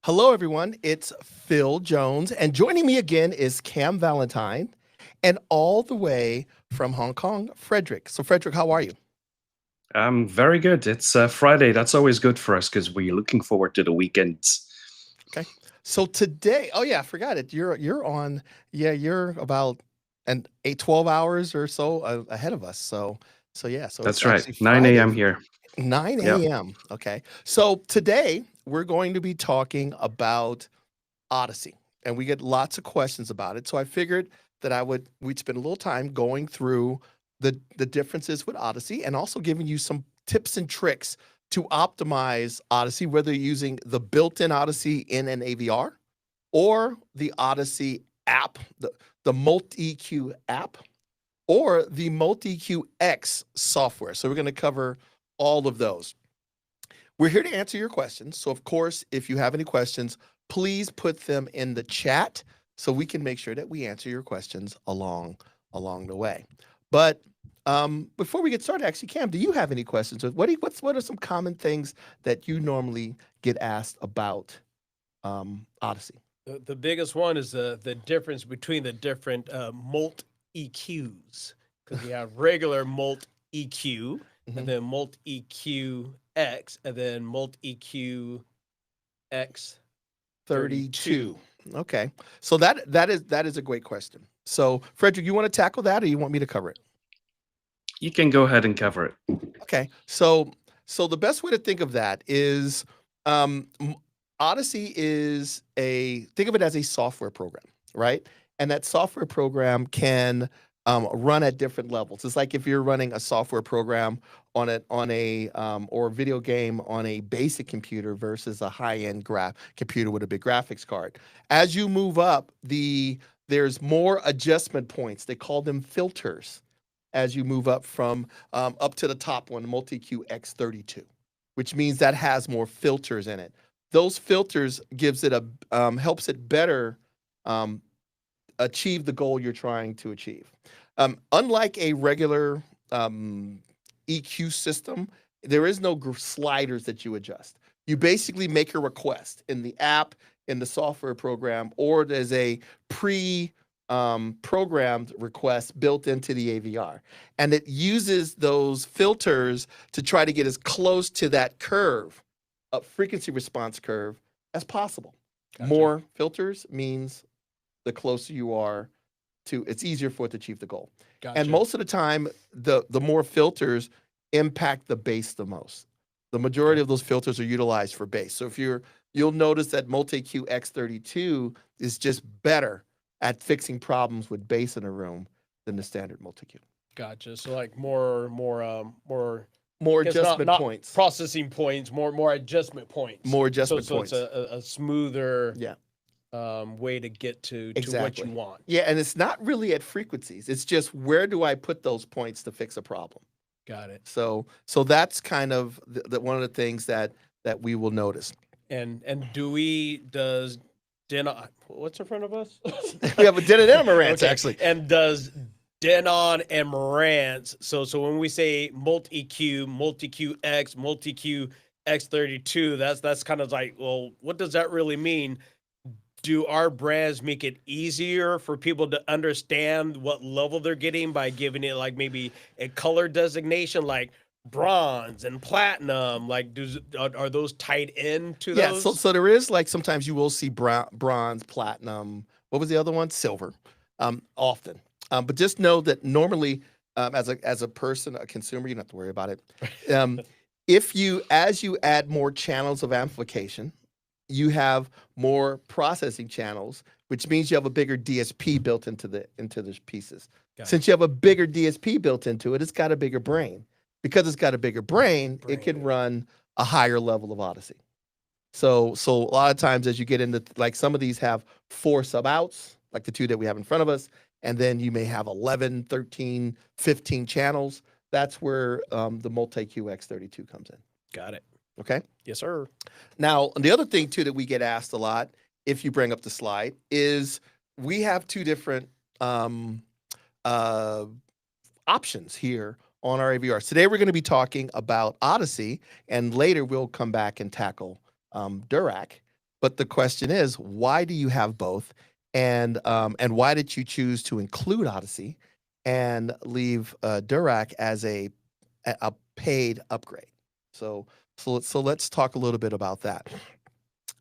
Hello, everyone. It's Phil Jones, and joining me again is Kam Valentine, and all the way from Hong Kong, Frederic. So, Frederic, how are you? I'm very good. It's Friday. That's always good for us because we're looking forward to the weekends. Okay. So today, oh yeah, I forgot it. You're on. Yeah, you're about an 12 hours or so ahead of us. So yeah. So it's That's right. actually 9 Friday, a.m. here. 9 Yep. a.m. Okay. So today we're going to be talking about Audyssey, and we get lots of questions about it. So I figured that we'd spend a little time going through the differences with Audyssey, and also giving you some tips and tricks to optimize Audyssey, whether you're using the built-in Audyssey in an AVR or the Audyssey app, the MultiEQ app, or the MultiEQ-X software. So we're going to cover all of those. We're here to answer your questions. So, of course, if you have any questions, please put them in the chat so we can make sure that we answer your questions along the way. But before we get started, actually, Kam, do you have any questions? What are some common things that you normally get asked about Audyssey? The biggest one is the difference between the different Molt EQs, because you have regular Molt EQ, and Mhm. then Molt EQ-X, and then Molt EQ-X 32. 32. Okay. So that is a great question. So, Frederic, you want to tackle that, or you want me to cover it? You can go ahead and cover it. Okay. So the best way to think of that is m- Odyssey is think of it as a software program, right? And that software program can run at different levels. It's like if you're running a software program on a or a video game on a basic computer versus a high-end computer with a big graphics card. As you move up, there's more adjustment points. They call them filters as you move up from up to the top one, MultiEQ X32, which means that has more filters in it. Those filters gives it a helps it better um, achieve the goal you're trying to achieve. Unlike a regular EQ system, there is no sliders that you adjust. You basically make a request in the app, in the software program, or there's a pre programmed request built into the AVR. And it uses those filters to try to get as close to that curve, a frequency response curve, as possible. Gotcha. More filters means the closer you are to, it's easier for it to achieve the goal. And Gotcha. most of the time, the more filters impact the bass the most. The majority Okay. of those filters are utilized for bass. So you'll notice that MultiQ X32 is just better at fixing problems with bass in a room than the standard MultiQ. Gotcha. So like more. More I guess not adjustment not points. processing points, more adjustment points. More So adjustment so it's points. a smoother Yeah, way to get to what you exactly. want. Yeah, and it's not really at frequencies. It's just where do I put those points to fix a problem? Got it. So that's kind of one of the things that we will notice. And does Denon, what's in front of us? We have a Denon and a Marantz, Okay, actually. and does Denon and Marantz, so when we say multi-EQ, multi-EQ-X, multi-EQ X32, that's kind of like, well, what does that really mean? Do our brands make it easier for people to understand what level they're getting by giving it like maybe a color designation like bronze and platinum? Like, are those tied into Yeah, so those? so there is, like, sometimes you will see bronze, platinum. What was the other one? Silver. Often. But just know that normally, as a person, a consumer, you don't have to worry about it. Um, if you as you add more channels of amplification, you have more processing channels, which means you have a bigger DSP built into the pieces. Got Since it. you have a bigger DSP built into it, it's got a bigger brain. Because it's got a bigger brain, it can Brain. run a higher level of Odyssey. So a lot of times as you get into, like, some of these have 4 sub outs, like the 2 that we have in front of us, and then you may have 11, 13, 15 channels. That's where the Multi-QX32 comes in. Got it. Okay. Yes, sir. Now, the other thing too that we get asked a lot, if you bring up the slide, is we have 2 different uh, options here on our AVRs. Today we're going to be talking about Audyssey, and later we'll come back and tackle Dirac. But the question is, why do you have both? And why did you choose to include Audyssey and leave Dirac as a paid upgrade? So let's talk a little bit about that.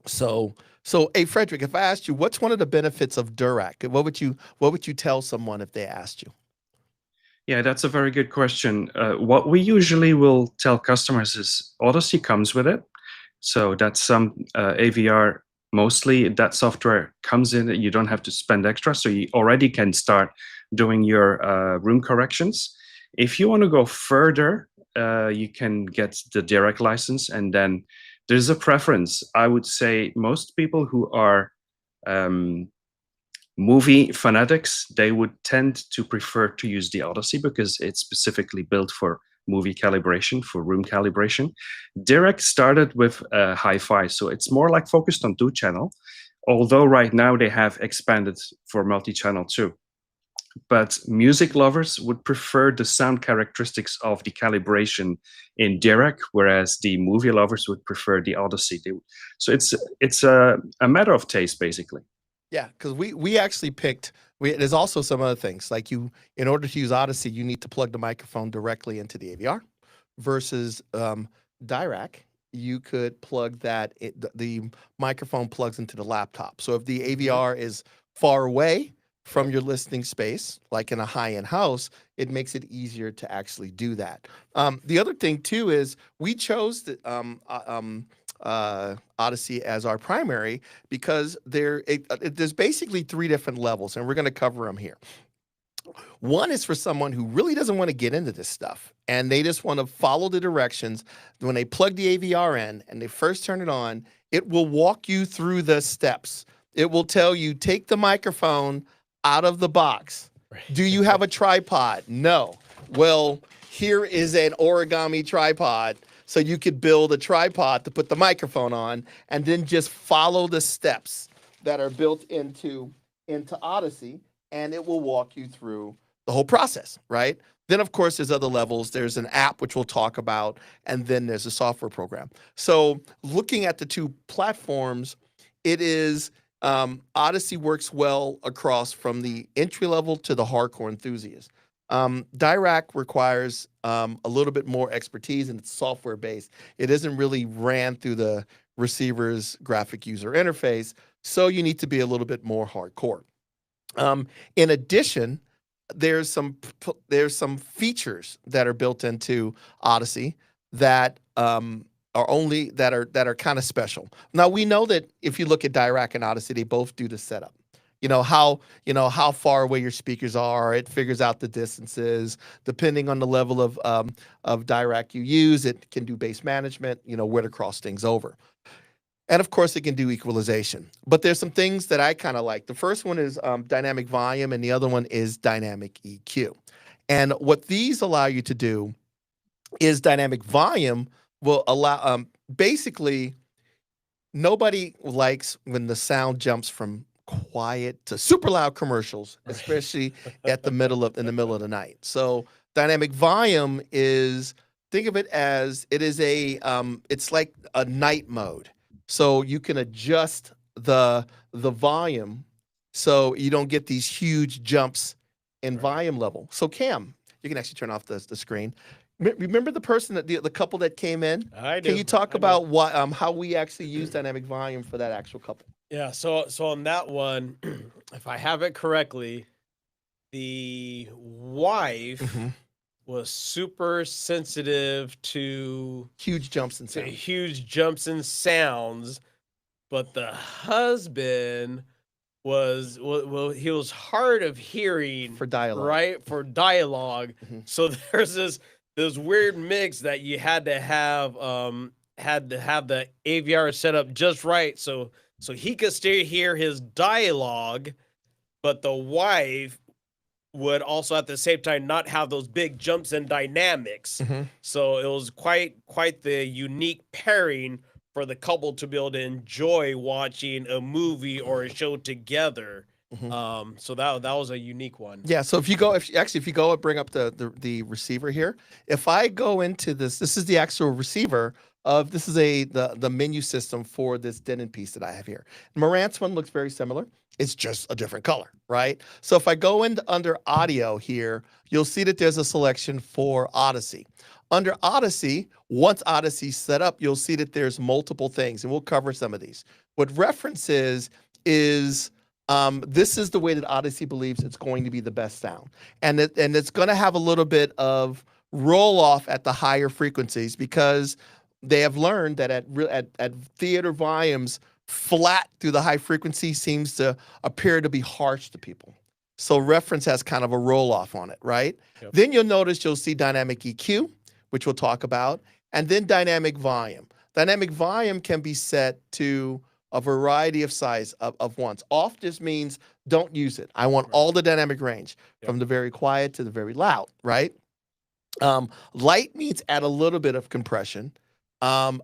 So hey Frederic, if I asked you what's one of the benefits of Dirac, what would you tell someone if they asked you? Yeah, that's a very good question. What we usually will tell customers is Audyssey comes with it. So that's some AVR, mostly that software comes in, you don't have to spend extra. So you already can start doing your room corrections. If you want to go further, you can get the Dirac license, and then there's a preference. I would say most people who are movie fanatics, they would tend to prefer to use the Audyssey because it's specifically built for movie calibration, for room calibration. Dirac started with hi-fi, so it's more like focused on 2-channel, although right now they have expanded for multi-channel too. But music lovers would prefer the sound characteristics of the calibration in Dirac, whereas the movie lovers would prefer the Audyssey. So it's a matter of taste, basically. Yeah, because we actually picked. There's also some other things like in order to use Audyssey, you need to plug the microphone directly into the AVR, versus Dirac. You could plug that the microphone plugs into the laptop. So if the AVR is far away from your listening space, like in a high-end house, it makes it easier to actually do that. The other thing too is we chose the Audyssey as our primary because there's basically 3 different levels, and we're going to cover them here. One is for someone who really doesn't want to get into this stuff, and they just want to follow the directions. When they plug the AVR in and they first turn it on, it will walk you through the steps. It will tell you, take the microphone out of the box. Do you have a tripod? No. Well, here is an origami tripod. So you could build a tripod to put the microphone on, and then just follow the steps that are built into Audyssey, and it will walk you through the whole process, right? Then, of course, there's other levels. There's an app, which we'll talk about, and then there's a software program. So looking at the 2 platforms, it is Audyssey works well across from the entry level to the hardcore enthusiast. Dirac requires a little bit more expertise, and it's software based. It isn't really ran through the receiver's graphic user interface, so you need to be a little bit more hardcore. In addition, there's some features that are built into Audyssey that are kind of special. Now we know that if you look at Dirac and Audyssey, they both do the setup. How far away your speakers are. It figures out the distances depending on the level of Dirac you use. It can do bass management. Where to cross things over, and of course it can do equalization. But there's some things that I kind of like. The first one is dynamic volume, and the other one is dynamic EQ. And what these allow you to do is dynamic volume will allow basically nobody likes when the sound jumps from quiet to super loud commercials, especially in the middle of the night. So dynamic volume is, think of it as it is it's like a night mode. So you can adjust the volume so you don't get these huge jumps in volume level. So Kam, you can actually turn off the screen. Remember the person the couple that came in? I do. Can you talk about how we actually use dynamic volume for that actual couple? Yeah, so on that one, if I have it correctly, the wife was super sensitive to huge jumps in sounds, but the husband was he was hard of hearing for dialogue, right? For dialogue. So there's this weird mix that you had to have the AVR set up just right so he could still hear his dialogue, but the wife would also at the same time not have those big jumps in dynamics. So it was quite the unique pairing for the couple to be able to enjoy watching a movie or a show together. So that was a unique one. Yeah. So if you go and bring up the receiver here, if I go into this is the actual receiver of this is the menu system for this Denon piece that I have here. Marantz one looks very similar. It's just a different color, right? So if I go into under audio here, you'll see that there's a selection for Audyssey. Under Audyssey, once Audyssey's set up, you'll see that there's multiple things, and we'll cover some of these. What reference is this is the way that Audyssey believes it's going to be the best sound. And it's going to have a little bit of roll off at the higher frequencies because they have learned that at theater volumes, flat through the high frequency seems to appear to be harsh to people. So reference has kind of a roll off on it, right? Yep. Then you'll see dynamic EQ, which we'll talk about, and then dynamic volume. Dynamic volume can be set to a variety of size of once. Off just means don't use it. I want all the dynamic range from the very quiet to the very loud, right? Light means add a little bit of compression.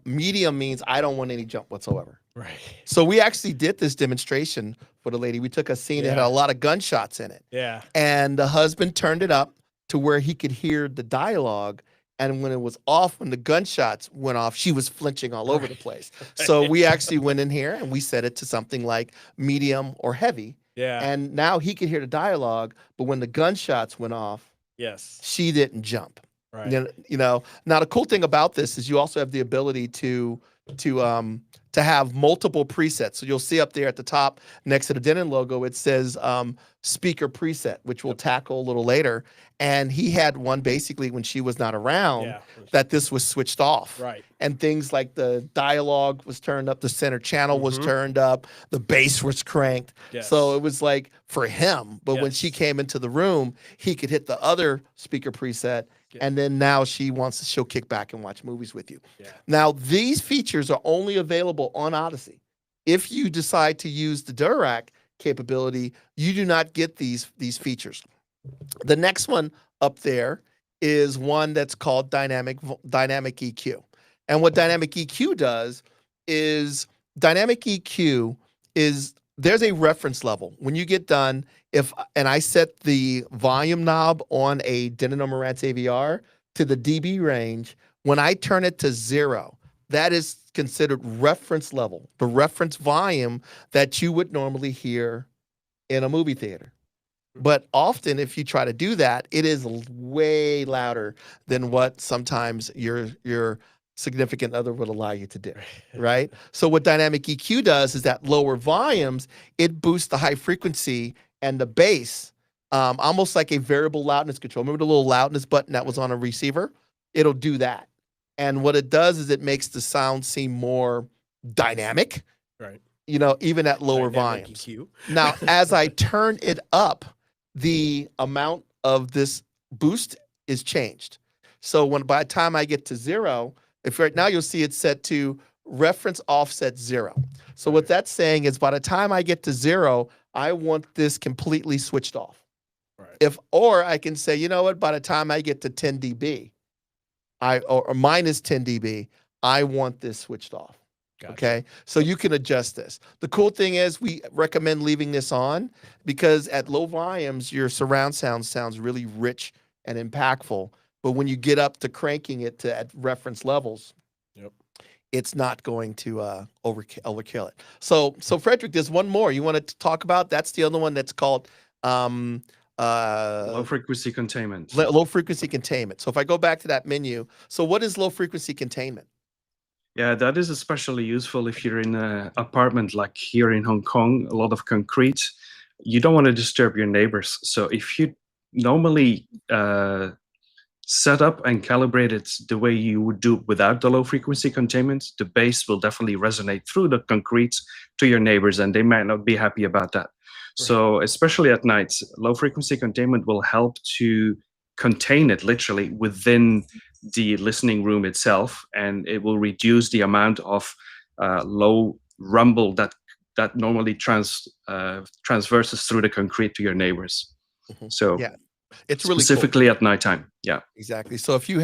Medium means I don't want any jump whatsoever. Right. So we actually did this demonstration for the lady. We took a scene that had a lot of gunshots in it. Yeah. And the husband turned it up to where he could hear the dialogue. And when it was off, when the gunshots went off, she was flinching all over the place. So we actually went in here and we set it to something like medium or heavy. Yeah. And now he could hear the dialogue, but when the gunshots went off, yes, she didn't jump. Right. You know, now the cool thing about this is you also have the ability to have multiple presets. So you'll see up there at the top next to the Denon logo, it says speaker preset, which we'll tackle a little later. And he had one basically when she was not around that this was switched off. Right. And things like the dialogue was turned up, the center channel was turned up, the bass was cranked. Yes. So it was like for him. But when she came into the room, he could hit the other speaker preset. And then now she'll kick back and watch movies with you. Yeah. Now, these features are only available on Audyssey. If you decide to use the Dirac capability, you do not get these features. The next one up there is one that's called dynamic EQ. And what dynamic EQ does is there's a reference level. When you get done, and I set the volume knob on a Denon or Marantz AVR to the dB range, when I turn it to 0, that is considered reference level, the reference volume that you would normally hear in a movie theater. But often if you try to do that, it is way louder than what sometimes your significant other would allow you to do, right? So what dynamic EQ does is that lower volumes, it boosts the high frequency and the bass, almost like a variable loudness control. Remember the little loudness button that was on a receiver? It'll do that. And what it does is it makes the sound seem more dynamic, right? You know, even at lower volumes. EQ. Now, as I turn it up, the amount of this boost is changed. So by the time I get to 0, if right now you'll see it set to reference offset 0. So what that's saying is by the time I get to 0, I want this completely switched off. Right. Or I can say, you know what, by the time I get to 10 dB, or minus 10 dB, I want this switched off. Gotcha. Okay, so you can adjust this. The cool thing is we recommend leaving this on because at low volumes, your surround sound sounds really rich and impactful. But when you get up to cranking it to at reference levels, it's not going to overkill it. So Frederic, there's one more you wanted to talk about. That's the other one that's called low frequency containment. Low frequency containment. So if I go back to that menu, so what is low frequency containment? Yeah, that is especially useful if you're in an apartment like here in Hong Kong, a lot of concrete. You don't want to disturb your neighbors. So if you normally set up and calibrate it the way you would do without the low frequency containment, the bass will definitely resonate through the concrete to your neighbors, and they might not be happy about that. Right. So especially at night, low frequency containment will help to contain it literally within the listening room itself, and it will reduce the amount of low rumble that normally transverses through the concrete to your neighbors. So yeah, it's really specifically cool. At nighttime. Yeah, exactly. So if you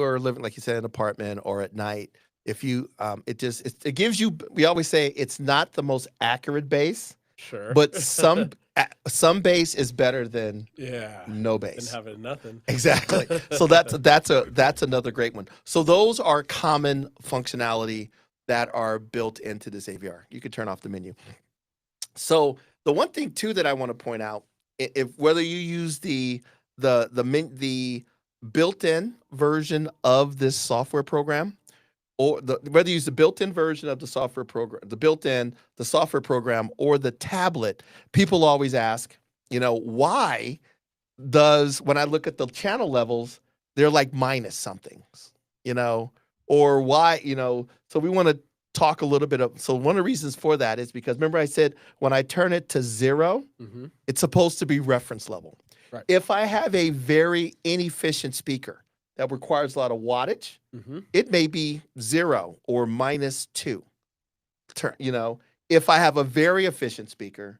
are living, like you said, in an apartment or at night, if you it gives you, we always say it's not the most accurate bass, Sure. but some bass is better than yeah. no Didn't bass. have it nothing. Exactly. So that's another great one. So those are common functionality that are built into this AVR. You can turn off the menu. So the one thing too that I want to point out, if whether you use the built-in version of this software program, or whether you use the built-in version of the software program, the software program, or the tablet, people always ask, why does, when I look at the channel levels, they're like minus something, or why, so we want to talk a little bit of, so one of the reasons for that is because remember I said when I turn it to 0, it's supposed to be reference level. Right. If I have a very inefficient speaker that requires a lot of wattage, it may be 0 or -2. If I have a very efficient speaker,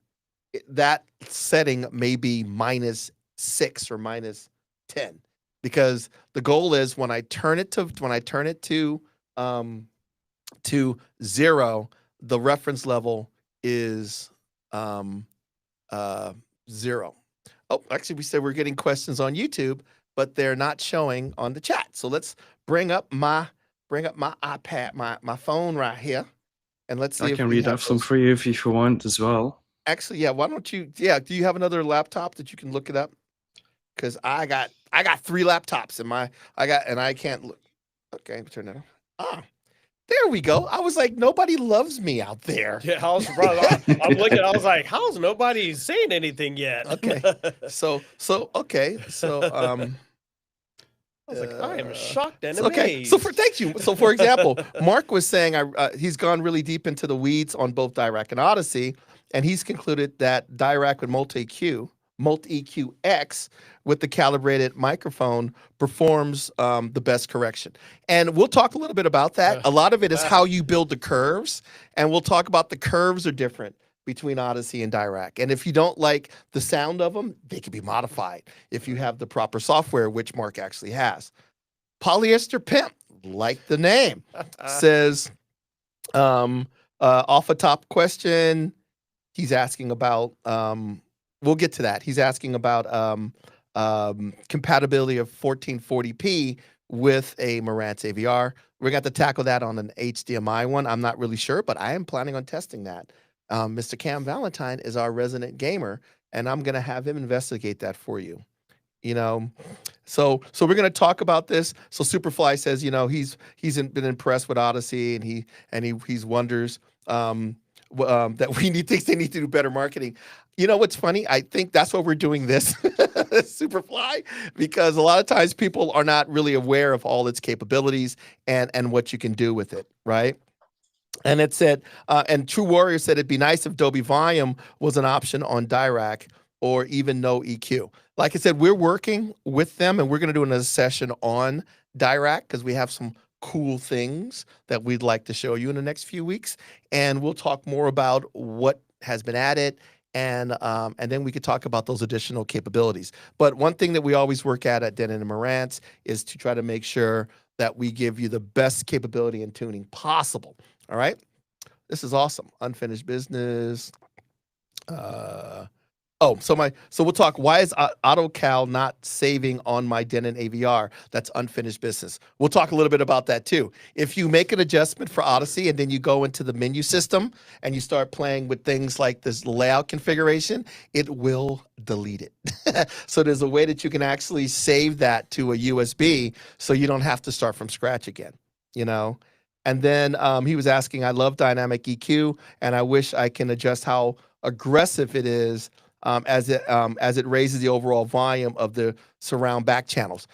that setting may be -6 or -10, because the goal is when I turn it to 0, the reference level is 0. Oh, actually, we said we're getting questions on YouTube, but they're not showing on the chat. So let's bring up my iPad, my phone right here, and let's see I if can we read have off some those. for you if you want as well. Actually, yeah. Why don't you? Yeah. Do you have another laptop that you can look it up? Because I got 3 laptops in my and I can't look. Okay, turn that on. Ah, there we go. I was like, nobody loves me out there. Yeah, I was surprised. I'm looking. I was like, how's nobody saying anything yet? Okay. Okay. I was like, I am shocked and okay. amazed. Thank you. So for example, Mark was saying he's gone really deep into the weeds on both Dirac and Audyssey, and he's concluded that Dirac with MultiEQ-X with the calibrated microphone performs the best correction. And we'll talk a little bit about that. A lot of it is how you build the curves, and we'll talk about the curves are different between Audyssey and Dirac. And if you don't like the sound of them, they can be modified if you have the proper software, which Mark actually has. Polyester Pimp, like the name, says, off a top question, he's asking about, we'll get to that. He's asking about compatibility of 1440p with a Marantz AVR. We're going to tackle that on an HDMI one. I'm not really sure, but I am planning on testing that. Mr. Kam Valentine is our resident gamer, and I'm going to have him investigate that for you. So we're going to talk about this. So Superfly says, he's been impressed with Audyssey, and he wonders that thinks they need to do better marketing. What's funny? I think that's why we're doing this, Superfly, because a lot of times people are not really aware of all its capabilities and what you can do with it, right? And it said, and True Warrior said it'd be nice if Dolby Volume was an option on Dirac or even no EQ. Like I said, we're working with them, and we're going to do another session on Dirac because we have some cool things that we'd like to show you in the next few weeks. And we'll talk more about what has been added, and then we could talk about those additional capabilities. But one thing that we always work at Denon and Marantz is to try to make sure that we give you the best capability and tuning possible. All right. This is awesome. Unfinished business. So we'll talk. Why is AutoCal not saving on my Denon AVR? That's unfinished business. We'll talk a little bit about that too. If you make an adjustment for Audyssey and then you go into the menu system and you start playing with things like this layout configuration, it will delete it. So there's a way that you can actually save that to a USB so you don't have to start from scratch again, And then he was asking, I love dynamic EQ, and I wish I can adjust how aggressive it is as it raises the overall volume of the surround back channels.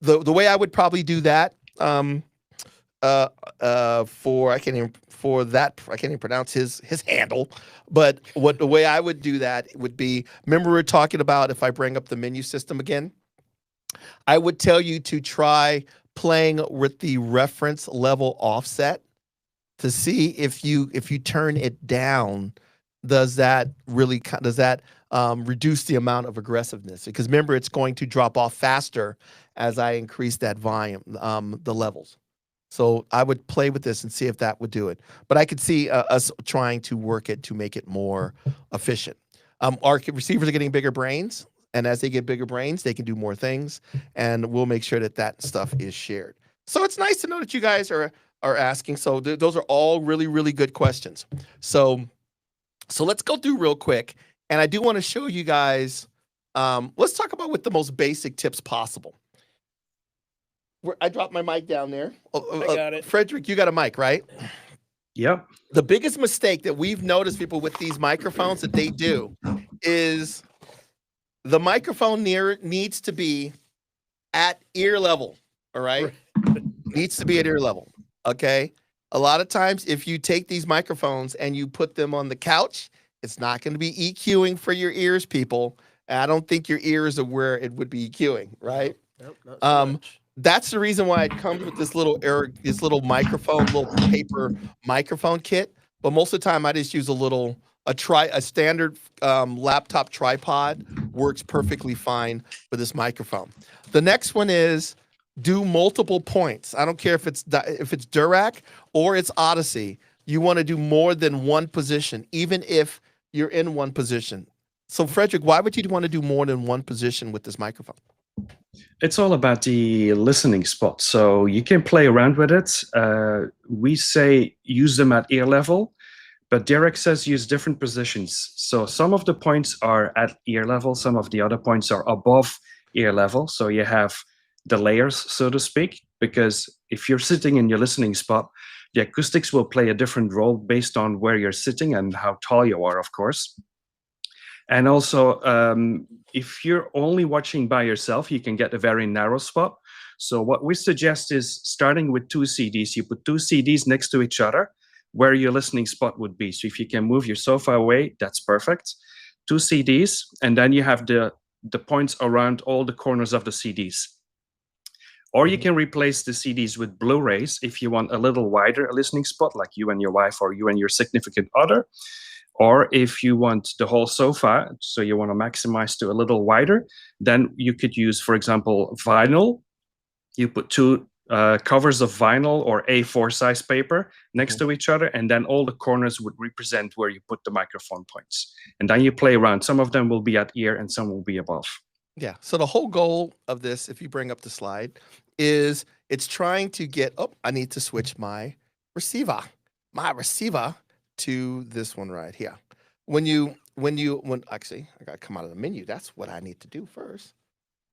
The way I would probably do that I can't even pronounce his handle, but the way I would do that would be, remember we're talking about, if I bring up the menu system again, I would tell you to try playing with the reference level offset to see if you turn it down, does that reduce the amount of aggressiveness? Because remember, it's going to drop off faster as I increase that volume, the levels. So I would play with this and see if that would do it. But I could see us trying to work it to make it more efficient. Our receivers are getting bigger brains, and as they get bigger brains, they can do more things, and we'll make sure that that stuff is shared. So it's nice to know that you guys are asking. So those are all really, really good questions. So let's go through real quick, and I do want to show you guys. Let's talk about with the most basic tips possible. I dropped my mic down there. I got it. Frederic, you got a mic, right? Yep. The biggest mistake that we've noticed people with these microphones that they do is the microphone needs to be at ear level, all right? Needs to be at ear level, okay? A lot of times if you take these microphones and you put them on the couch, it's not going to be EQing for your ears, people. I don't think your ears are where it would be EQing, right? Nope, not so much. That's the reason why it comes with this little microphone, little paper microphone kit. But most of the time, I just use a standard laptop tripod works perfectly fine for this microphone. The next one is do multiple points. I don't care if it's Dirac or it's Audyssey. You want to do more than one position, even if you're in one position. So, Frederic, why would you want to do more than one position with this microphone? It's all about the listening spot. So you can play around with it. We say use them at ear level, but Dirac says use different positions. So some of the points are at ear level, some of the other points are above ear level. So you have the layers, so to speak, because if you're sitting in your listening spot, the acoustics will play a different role based on where you're sitting and how tall you are, of course. And also, if you're only watching by yourself, you can get a very narrow spot. So what we suggest is starting with 2 CDs. You put 2 CDs next to each other where your listening spot would be. So if you can move your sofa away, that's perfect. 2 CDs, and then you have the points around all the corners of the CDs. Or you can replace the CDs with Blu-rays if you want a little wider listening spot, like you and your wife or you and your significant other. Or if you want the whole sofa, so you want to maximize to a little wider, then you could use, for example, vinyl. You put 2 covers of vinyl or A4 size paper next to each other, and then all the corners would represent where you put the microphone points. And then you play around. Some of them will be at ear and some will be above. Yeah. So the whole goal of this, if you bring up the slide, is it's trying to get, I need to switch my receiver to this one right here. Actually, I got to come out of the menu. That's what I need to do first.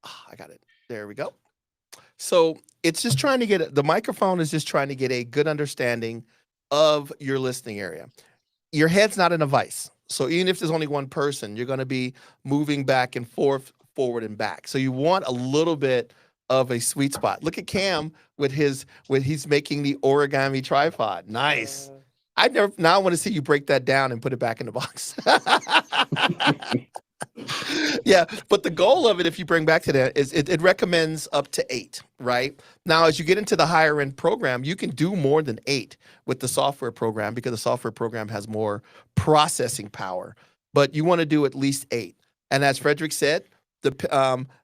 I got it. There we go. So it's just trying to the microphone is just trying to get a good understanding of your listening area. Your head's not in a vise. So even if there's only one person, you're going to be moving back and forth, forward and back. So you want a little bit of a sweet spot. Look at Kam with he's making the origami tripod. Nice. Now I want to see you break that down and put it back in the box. Yeah, but the goal of it, if you bring back to that, is it recommends up to 8, right? Now, as you get into the higher end program, you can do more than 8 with the software program because the software program has more processing power. But you want to do at least 8. And as Frederic said,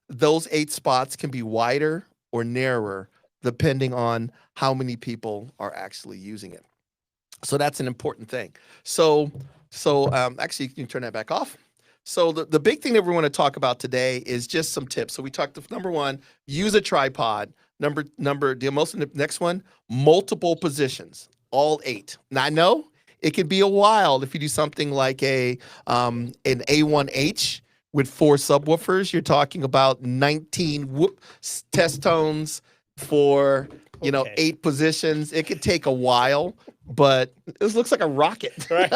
those 8 spots can be wider or narrower depending on how many people are actually using it. So that's an important thing. So actually, you can turn that back off. So the big thing that we want to talk about today is just some tips. So we talked of number 1, use a tripod. The next one, multiple positions, all 8. Now I know it could be a while if you do something like an A1H with 4 subwoofers. You're talking about 19 test tones for 8 positions. It could take a while, but this looks like a rocket. Right.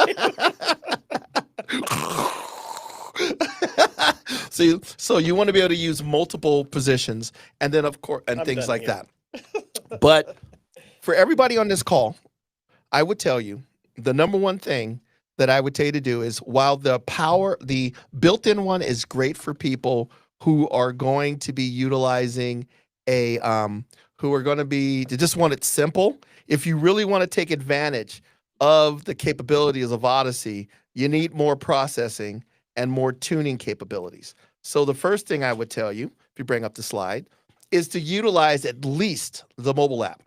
So you want to be able to use multiple positions, and then of course, and things like that. But for everybody on this call, I would tell you the number one thing that I would tell you to do is, while the built-in one is great for people who are going to be utilizing they just want it simple. If you really want to take advantage of the capabilities of Audyssey, you need more processing and more tuning capabilities. So the first thing I would tell you, if you bring up the slide, is to utilize at least the mobile app.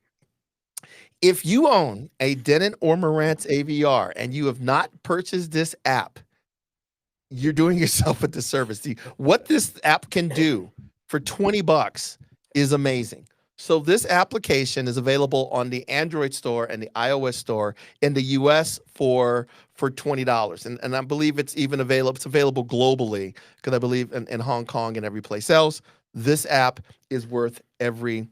If you own a Denon or Marantz AVR and you have not purchased this app, you're doing yourself a disservice. What this app can do for $20 is amazing. So this application is available on the Android store and the iOS store in the US for $20. And I believe it's even available, it's available globally, because I believe in Hong Kong and every place else. This app is worth every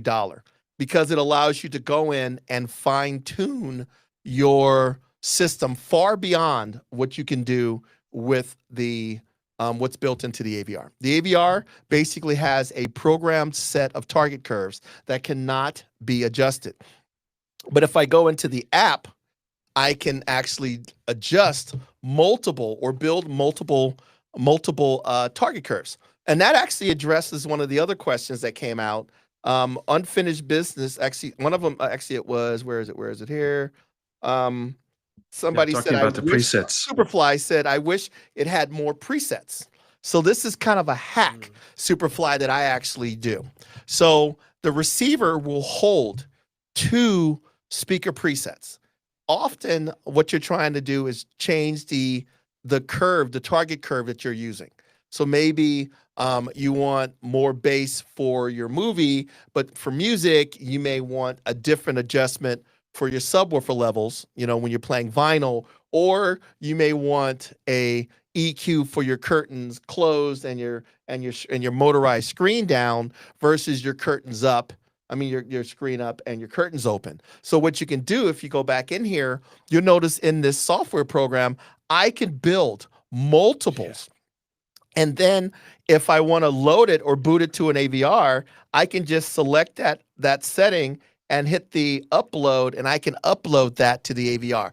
dollar, because it allows you to go in and fine-tune your system far beyond what you can do with the what's built into the AVR. The AVR basically has a programmed set of target curves that cannot be adjusted. But if I go into the app, I can actually adjust multiple or build multiple target curves. And that actually addresses one of the other questions that came out. Unfinished business, actually, one of them, actually it was, where is it here? Somebody said, about the presets. Superfly said, I wish it had more presets. So this is kind of a hack, Superfly, that I actually do. So the receiver will hold 2 speaker presets. Often what you're trying to do is change the curve, the target curve that you're using. So maybe you want more bass for your movie, but for music, you may want a different adjustment for your subwoofer levels, when you're playing vinyl, or you may want a EQ for your curtains closed and your motorized screen down versus your curtains up. I mean, your screen up and your curtains open. So what you can do, if you go back in here, you'll notice in this software program, I can build multiples. Yeah. And then if I want to load it or boot it to an AVR, I can just select that setting and hit the upload, and I can upload that to the AVR.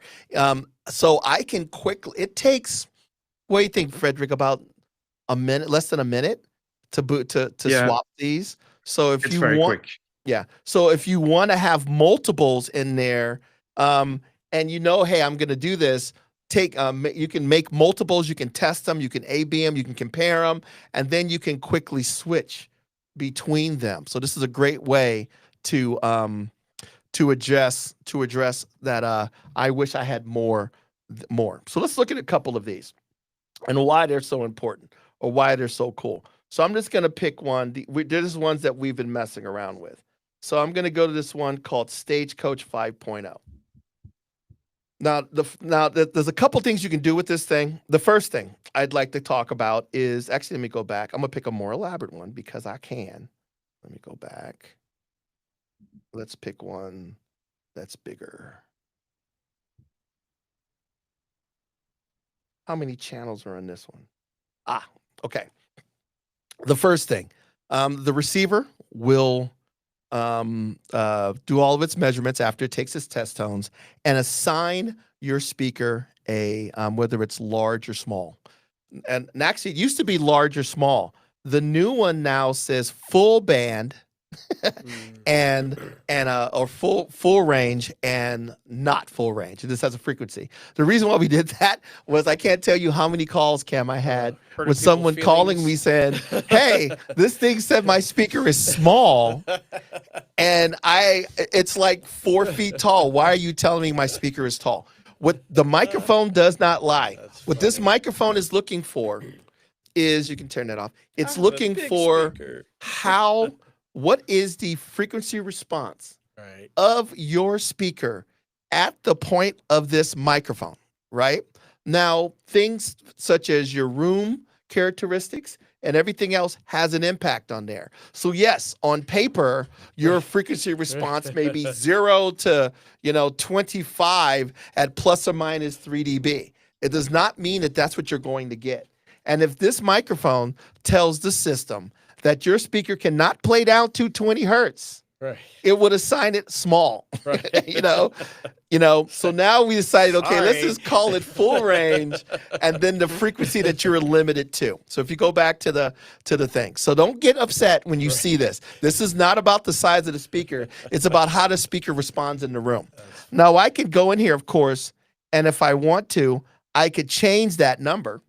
So I can quickly, it takes, what do you think, Frederic, about a minute, less than a minute to boot, to swap these? So if it's very quick. Yeah. So if you want to have multiples in there, and hey, I'm going to do this, you can make multiples, you can test them, you can A/B them, you can compare them, and then you can quickly switch between them. So this is a great way to address that. I wish I had more. So let's look at a couple of these and why they're so important or why they're so cool. So I'm just going to pick one. There's ones that we've been messing around with. So I'm going to go to this one called Stagecoach 5.0. Now, there's a couple things you can do with this thing. The first thing I'd like to talk about is, actually, let me go back. I'm going to pick a more elaborate one because I can. Let me go back. Let's pick one that's bigger. How many channels are in this one? Okay. The first thing, the receiver will do all of its measurements after it takes its test tones and assign your speaker a whether it's large or small. And actually, it used to be large or small. The new one now says full band or full range and not full range. This has a frequency. The reason why we did that was I can't tell you how many calls, Cam, I had with someone calling me saying, hey, this thing said my speaker is small and it's like 4 feet tall. Why are you telling me my speaker is tall? What the microphone does not lie. What this microphone is looking for is, you can turn that off. It's looking for what is the frequency response of your speaker at the point of this microphone, right? Now, things such as your room characteristics and everything else has an impact on there. So yes, on paper, your frequency response may be 0 to 25 at plus or minus 3 dB. It does not mean that that's what you're going to get. And if this microphone tells the system that your speaker cannot play down 220 hertz, it would assign it small. So now we decided, okay, let's just call it full range and then the frequency that you're limited to. So if you go back to the thing. So don't get upset when you see this. This is not about the size of the speaker. It's about how the speaker responds in the room. Now I could go in here, of course, and if I want to, I could change that number,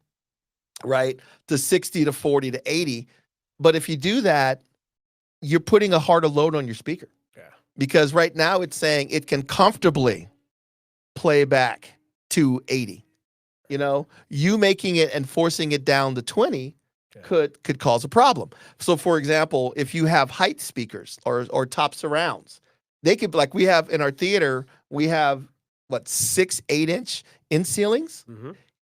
right, to 60 to 40 to 80. But if you do that, you're putting a harder load on your speaker. because right now it's saying it can comfortably play back to 80. You know, you making it and forcing it down to 20 could cause a problem. So for example, if you have height speakers or top surrounds, they could, like we have in our theater, we have what, 6 8-inch in ceilings.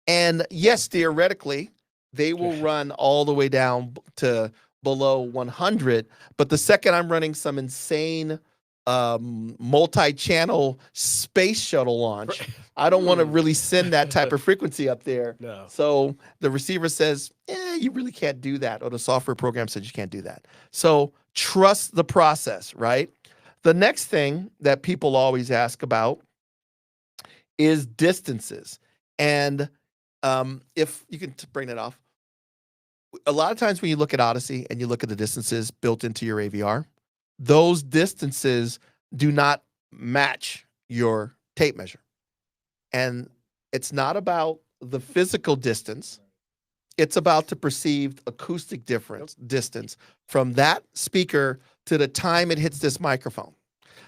And yes, theoretically, they will run all the way down to below 100. But the second I'm running some insane multi-channel space shuttle launch, I don't want to really send that type of frequency up there. No. So the receiver says, you really can't do that. Or the software program says you can't do that. So trust the process, right? The next thing that people always ask about is distances. And if you can bring that off. A lot of times when you look at Audyssey and you look at the distances built into your AVR, those distances do not match your tape measure. And it's not about the physical distance. It's about the perceived acoustic distance from that speaker to the time it hits this microphone.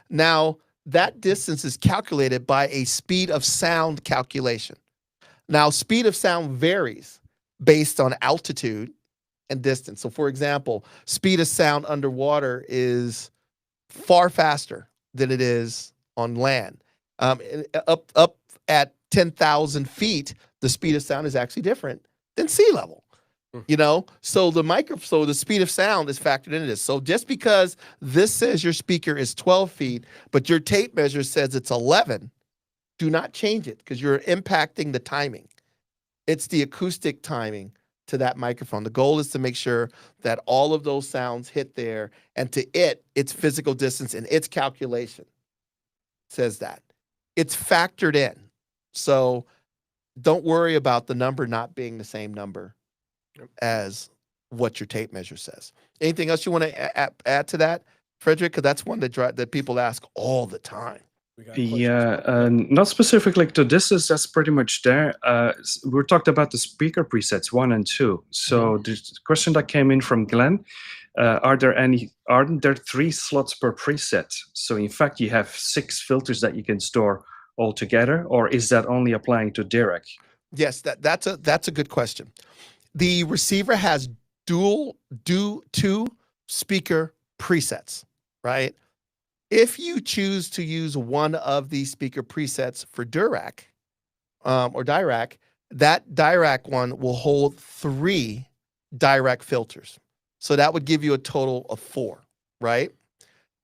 Now, that distance is calculated by a speed of sound calculation. Now, speed of sound varies based on altitude and distance. So for example, speed of sound underwater is far faster than it is on land. Up at 10,000 feet, the speed of sound is actually different than sea level. You know, so the speed of sound is factored into this. So just because this says your speaker is 12 feet, but your tape measure says it's 11, do not change it because you're impacting the timing. It's the acoustic timing to that microphone. The goal is to make sure that all of those sounds hit there, and to its physical distance and its calculation says that. It's factored in. So don't worry about the number not being the same number as what your tape measure says. Anything else you want to add to that, Frederic? Because that's one that people ask all the time. Yeah, not specifically to this, that's pretty much there. We talked about the speaker presets 1 and 2. So the question that came in from Glenn, aren't there 3 slots per preset? So in fact, you have 6 filters that you can store all together, or is that only applying to Dirac? Yes, that's a good question. The receiver has two speaker presets, right? If you choose to use one of these speaker presets for Dirac, that Dirac one will hold 3 Dirac filters. So that would give you a total of 4, right?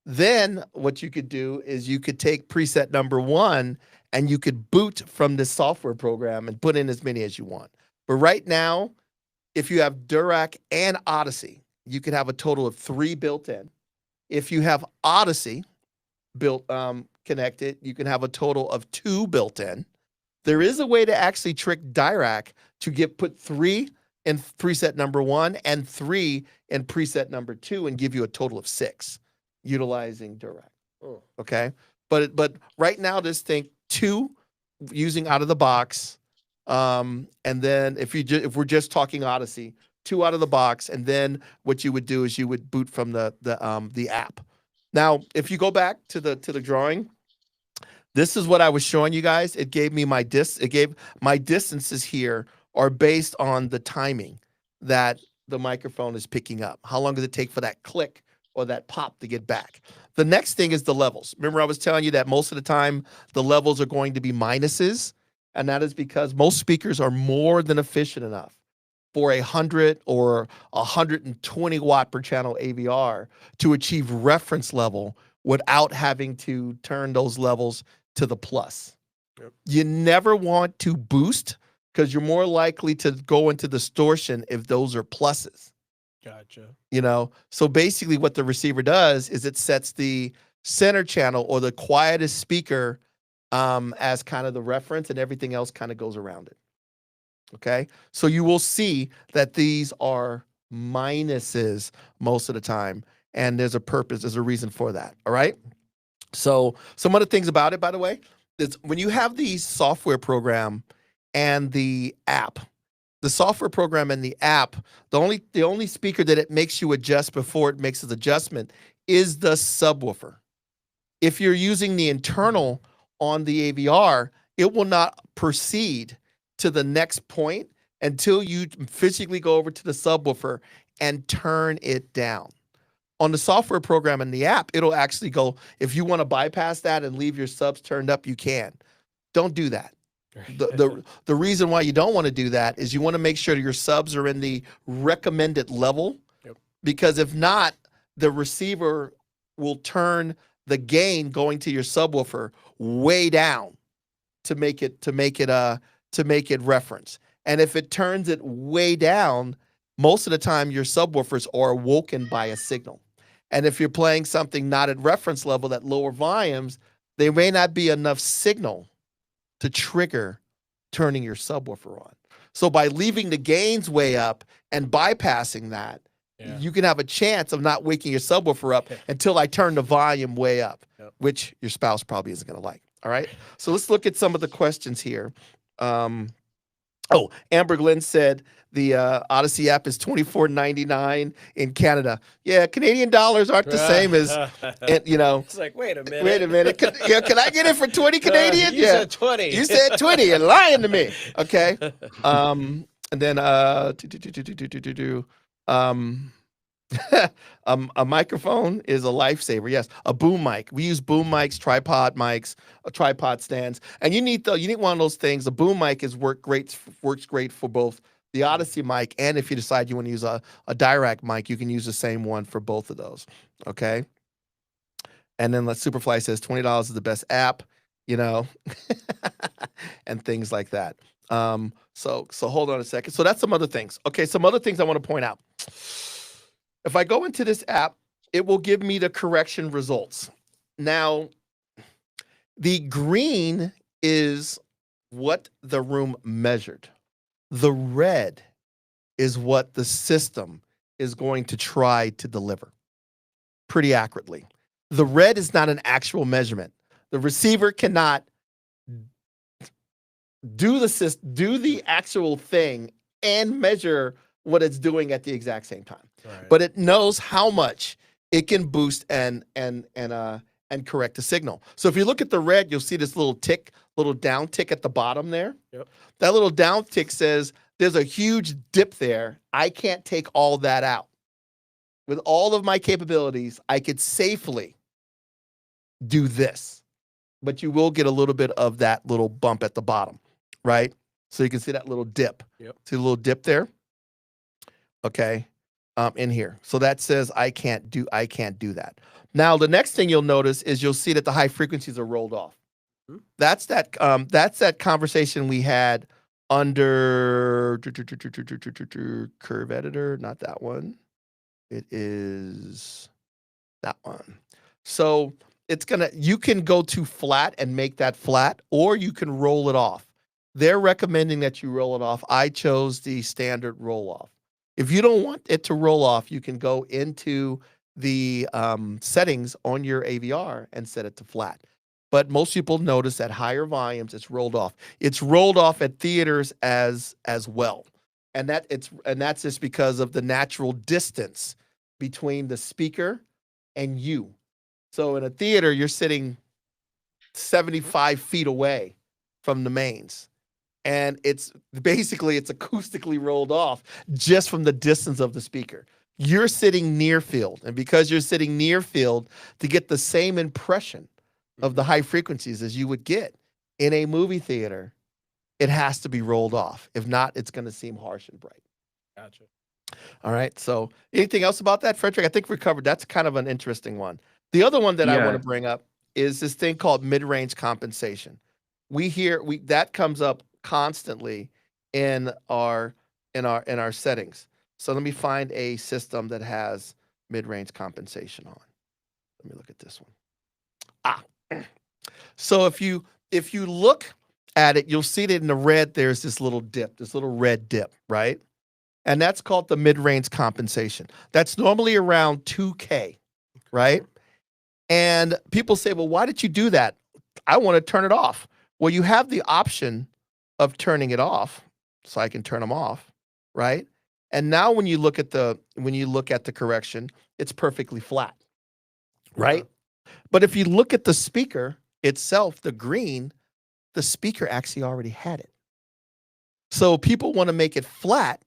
Then what you could do is you could take preset number 1 and you could boot from the software program and put in as many as you want. But right now, if you have Dirac and Audyssey, you could have a total of 3 built in. If you have Audyssey connected, you can have a total of 2 built in. There is a way to actually trick Dirac to put 3 in preset number 1 and 3 in preset number 2 and give you a total of 6 utilizing Dirac. Okay, but right now just think 2 using out of the box, and then if we're just talking Audyssey, 2 out of the box, and then what you would do is you would boot from the app. Now, if you go back to the drawing, this is what I was showing you guys. It gave me my distances here are based on the timing that the microphone is picking up. How long does it take for that click or that pop to get back? The next thing is the levels. Remember, I was telling you that most of the time the levels are going to be minuses, and that is because most speakers are more than efficient enough for 100 or 120 watt per channel AVR to achieve reference level without having to turn those levels to the plus. Yep. You never want to boost because you're more likely to go into distortion if those are pluses. Gotcha. You know, so basically what the receiver does is it sets the center channel or the quietest speaker as kind of the reference, and everything else kind of goes around it. Okay, so you will see that these are minuses most of the time, and there's a purpose, there's a reason for that. All right. So some of the things about it, by the way, is when you have the software program and the app, the software program and the app, the only speaker that it makes you adjust before it makes its adjustment is the subwoofer. If you're using the internal on the AVR, it will not proceed to the next point until you physically go over to the subwoofer and turn it down. On the software program in the app, it'll actually go, if you want to bypass that and leave your subs turned up, you can. Don't do that. The reason why you don't want to do that is you want to make sure that your subs are in the recommended level. Yep. Because if not, the receiver will turn the gain going to your subwoofer way down to make it reference. And if it turns it way down, most of the time your subwoofers are awoken by a signal. And if you're playing something not at reference level at lower volumes, there may not be enough signal to trigger turning your subwoofer on. So by leaving the gains way up and bypassing that, you can have a chance of not waking your subwoofer up until I turn the volume way up, which your spouse probably isn't going to like. All right. So let's look at some of the questions here. Amber Glenn said the Audyssey app is $24.99 in Canada. Yeah, Canadian dollars aren't the same as, It's like, wait a minute. Wait a minute. Can I get it for 20 Canadian? You said 20. You said 20. You're lying to me. Okay. And then a microphone is a lifesaver. Yes, a boom mic. We use boom mics, tripod mics, tripod stands, and you need one of those things. A boom mic works great for both the Audyssey mic, and if you decide you want to use a Dirac mic, you can use the same one for both of those. Okay. And then Superfly says $20 is the best app, and things like that. So hold on a second. So that's some other things. Okay, some other things I want to point out. If I go into this app, it will give me the correction results. Now, the green is what the room measured. The red is what the system is going to try to deliver pretty accurately. The red is not an actual measurement. The receiver cannot do the actual thing and measure what it's doing at the exact same time. Right. But it knows how much it can boost and correct the signal. So if you look at the red, you'll see this little down tick at the bottom there. Yep. That little down tick says there's a huge dip there. I can't take all that out. With all of my capabilities, I could safely do this. But you will get a little bit of that little bump at the bottom, right? So you can see that little dip. Yep. See the little dip there? Okay. In here. So that says I can't do that. Now the next thing you'll notice is you'll see that the high frequencies are rolled off. Hmm. That's that conversation we had under curve editor, not that one. It is that one. So you can go to flat and make that flat, or you can roll it off. They're recommending that you roll it off. I chose the standard roll off. If you don't want it to roll off, you can go into the settings on your AVR and set it to flat. But most people notice at higher volumes, it's rolled off. It's rolled off at theaters as well. And that's just because of the natural distance between the speaker and you. So in a theater, you're sitting 75 feet away from the mains. And it's acoustically rolled off just from the distance of the speaker. You're sitting near field. And because you're sitting near field, to get the same impression of the high frequencies as you would get in a movie theater, it has to be rolled off. If not, it's going to seem harsh and bright. Gotcha. All right. So anything else about that, Frederic? I think we covered. That's kind of an interesting one. The other one that I want to bring up is this thing called mid-range compensation. That comes up constantly in our settings. So let me find a system that has mid-range compensation on. Let me look at this one. So if you look at it, you'll see that in the red there's this little dip, this little red dip, right? And that's called the mid-range compensation. That's normally around 2K, right? And people say, well, why did you do that? I want to turn it off. Well, you have the option of turning it off, so I can turn them off, right? And now when you look at the correction, it's perfectly flat, right? But if you look at the speaker itself, the green, the speaker actually already had it. So people want to make it flat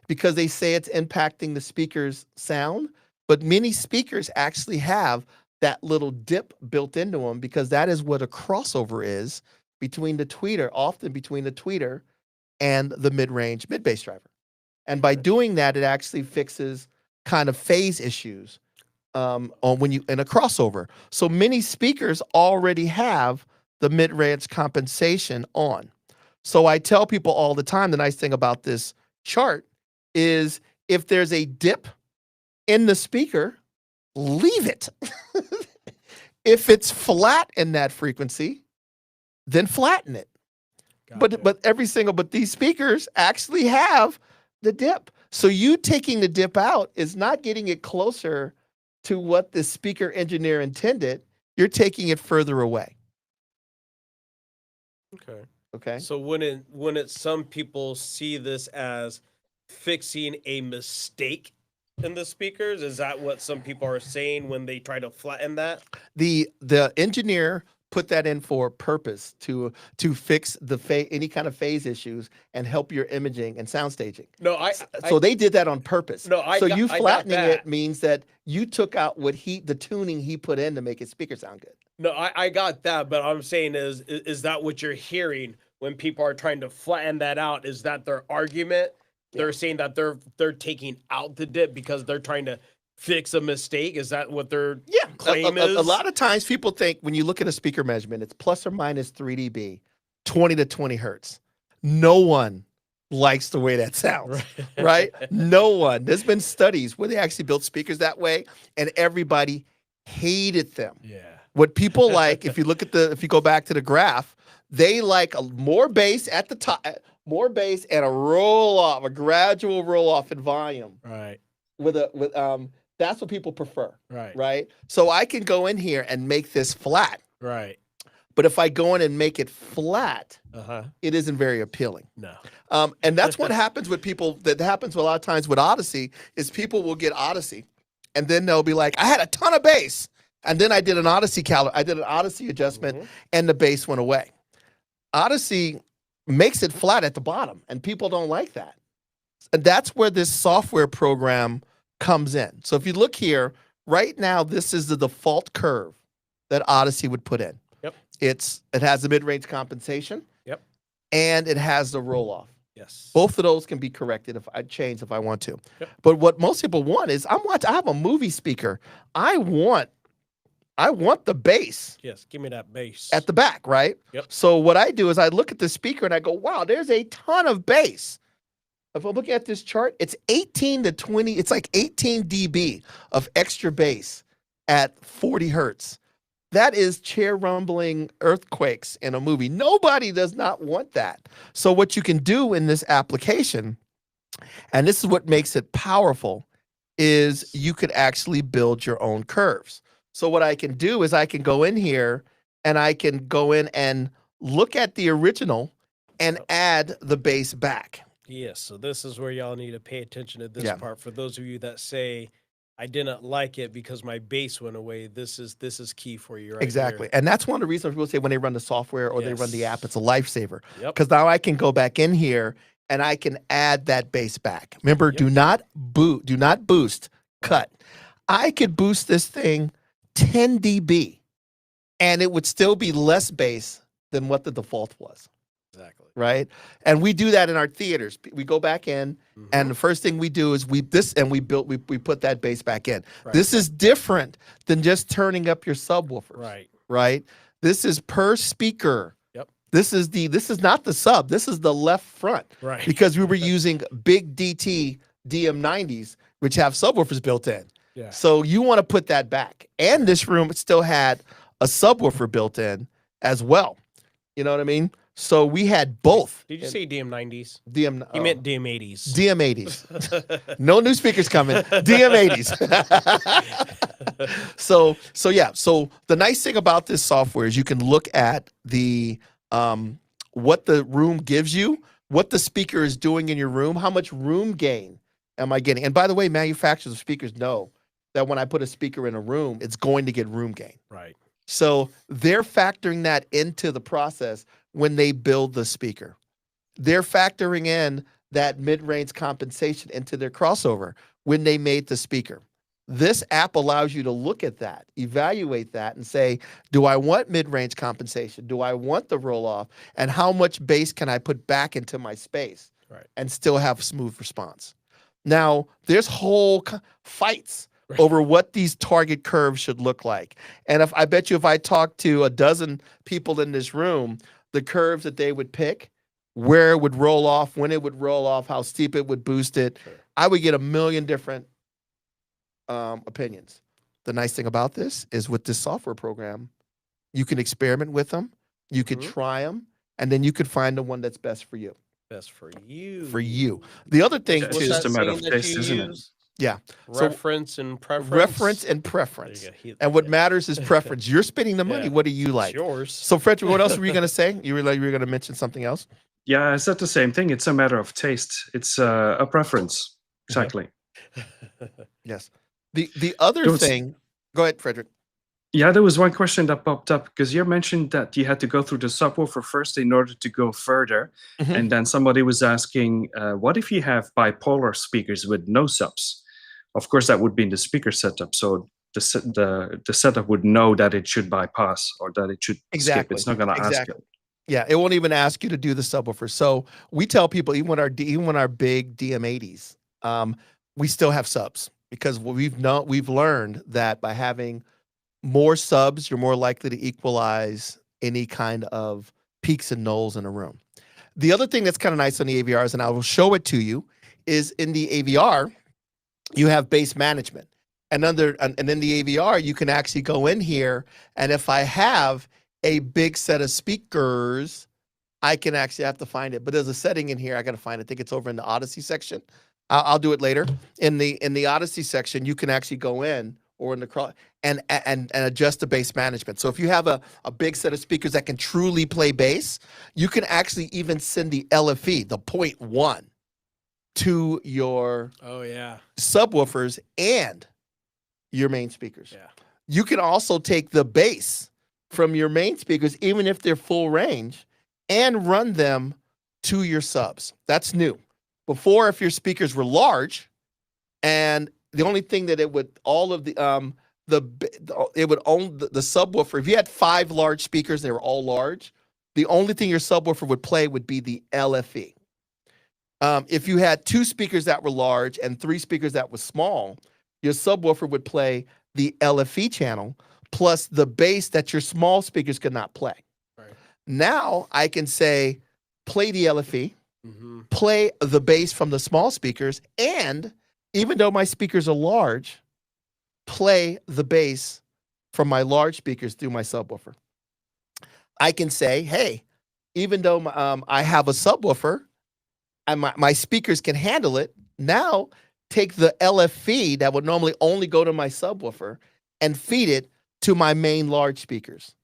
because they say it's impacting the speaker's sound, but many speakers actually have that little dip built into them because that is what a crossover is between the tweeter, often between the tweeter and the mid-range mid-bass driver. And by doing that, it actually fixes kind of phase issues on when you in a crossover. So many speakers already have the mid-range compensation on. So I tell people all the time, the nice thing about this chart is if there's a dip in the speaker, leave it. If it's flat in that frequency, then flatten it. Gotcha. But these speakers actually have the dip. So you taking the dip out is not getting it closer to what the speaker engineer intended. You're taking it further away. Okay. Okay. So wouldn't some people see this as fixing a mistake in the speakers? Is that what some people are saying when they try to flatten that? The engineer put that in for a purpose to fix any kind of phase issues and help your imaging and sound staging. No, So they did that on purpose. No, so you I got flattening that. it means that you took out the tuning he put in to make his speaker sound good. No, I got that, but I'm saying is that what you're hearing when people are trying to flatten that out? Is that their argument? They're saying that they're taking out the dip because they're trying to fix a mistake. Is that what their claim is? A lot of times people think when you look at a speaker measurement, it's plus or minus 3 dB, 20 to 20 hertz. No one likes the way that sounds, right? No one. There's been studies where they actually built speakers that way, and everybody hated them. Yeah. What people like, if you go back to the graph, they like more bass at the top, more bass and a gradual roll off in volume. Right. That's what people prefer. Right. Right. So I can go in here and make this flat. Right. But if I go in and make it flat, it isn't very appealing. No. And that's what happens with people. That happens a lot of times with Audyssey is people will get Audyssey, and then they'll be like, "I had a ton of bass, and then I did an Audyssey adjustment, and the bass went away." Audyssey makes it flat at the bottom, and people don't like that. And that's where this software program comes in. So if you look here, right now, this is the default curve that Audyssey would put in. Yep. It has the mid-range compensation. Yep. And it has the roll-off. Yes. Both of those can be corrected if I want to. Yep. But what most people want is I have a movie speaker. I want the bass. Yes, give me that bass. At the back, right? Yep. So what I do is I look at the speaker and I go, wow, there's a ton of bass. If I'm looking at this chart, it's 18 to 20, it's like 18 dB of extra bass at 40 hertz. That is chair rumbling earthquakes in a movie. Nobody does not want that. So what you can do in this application, and this is what makes it powerful, is you could actually build your own curves. So what I can do is I can go in here and I can go in and look at the original and add the bass back. Yes, so this is where y'all need to pay attention to this part. For those of you that say, I didn't like it because my bass went away, this is key for you right Exactly. here. And that's one of the reasons people say when they run the software or they run the app, it's a lifesaver. Yep. Because now I can go back in here and I can add that bass back. Remember, do not boost, cut. I could boost this thing 10 dB and it would still be less bass than what the default was. Exactly. Right. And we do that in our theaters. We go back in and the first thing we do is we put that bass back in. Right. This is different than just turning up your subwoofers. Right. Right. This is per speaker. Yep. This is not the sub. This is the left front. Right. Because we were using big DT DM90s, which have subwoofers built in. Yeah. So you want to put that back. And this room still had a subwoofer built in as well. You know what I mean? So we had both. Did you say DM90s? You meant DM80s. DM80s. No new speakers coming. DM80s. So yeah. So the nice thing about this software is you can look at the what the room gives you, what the speaker is doing in your room, how much room gain am I getting? And by the way, manufacturers of speakers know that when I put a speaker in a room, it's going to get room gain. Right. So they're factoring that into the process when they build the speaker. They're factoring in that mid-range compensation into their crossover when they made the speaker. This app allows you to look at that, evaluate that, and say, do I want mid-range compensation? Do I want the roll-off? And how much bass can I put back into my space and still have smooth response? Now, there's whole fights over what these target curves should look like. And I bet you if I talked to a dozen people in this room, the curves that they would pick, where it would roll off, when it would roll off, how steep it would boost it, I would get a million different opinions. The nice thing about this is with this software program, you can experiment with them, you could try them, and then you could find the one that's best for you. Best for you. For you. The other thing It's too, just a matter of taste, isn't it? Yeah. Reference and preference. Reference and preference. And what matters is preference. You're spending the money. What do you like? It's yours. So, Frederic, what else were you going to say? You were going to mention something else? Yeah, I said the same thing. It's a matter of taste. It's a preference. Exactly. Yes. The other thing, go ahead, Frederic. Yeah, there was one question that popped up because you mentioned that you had to go through the subwoofer first in order to go further. And then somebody was asking, what if you have bipolar speakers with no subs? Of course, that would be in the speaker setup. So the setup would know that it should bypass or that it should skip. It's not going to ask it. Yeah, it won't even ask you to do the subwoofer. So we tell people, even when our big DM80s, we still have subs because we've learned that by having more subs, you're more likely to equalize any kind of peaks and nulls in a room. The other thing that's kind of nice on the AVRs, and I will show it to you, is in the AVR, you have bass management. And in the AVR, you can actually go in here, and if I have a big set of speakers, I can actually have to find it. But there's a setting in here I got to find it. I think it's over in the Audyssey section. I'll do it later. In the Audyssey section, you can actually go in or in the and adjust the bass management. So if you have a big set of speakers that can truly play bass, you can actually even send the LFE, the 0.1, to your subwoofers and your main speakers. Yeah. You can also take the bass from your main speakers, even if they're full range, and run them to your subs. That's new. Before, if your speakers were large, and the only thing that it would it would own the subwoofer. If you had 5 large speakers, they were all large, the only thing your subwoofer would play would be the LFE. If you had 2 speakers that were large and 3 speakers that were small, your subwoofer would play the LFE channel plus the bass that your small speakers could not play. Right. Now I can say, play the LFE, play the bass from the small speakers, and even though my speakers are large, play the bass from my large speakers through my subwoofer. I can say, hey, even though I have a subwoofer and my speakers can handle it, now take the LFE that would normally only go to my subwoofer and feed it to my main large speakers.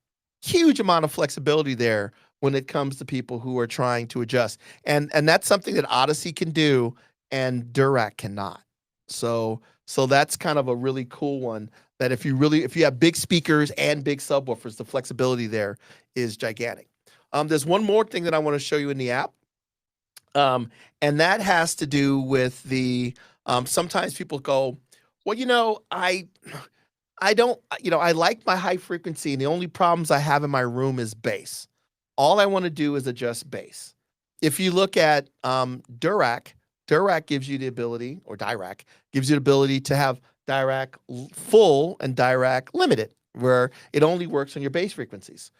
Huge amount of flexibility there when it comes to people who are trying to adjust. And that's something that Audyssey can do and Dirac cannot. So that's kind of a really cool one that if you have big speakers and big subwoofers, the flexibility there is gigantic. There's one more thing that I want to show you in the app. And that has to do with the sometimes people go, well, I don't, I like my high frequency and the only problems I have in my room is bass. All I want to do is adjust bass. If you look at Dirac gives you the ability, or Dirac gives you the ability to have Dirac full and Dirac limited, where it only works on your bass frequencies.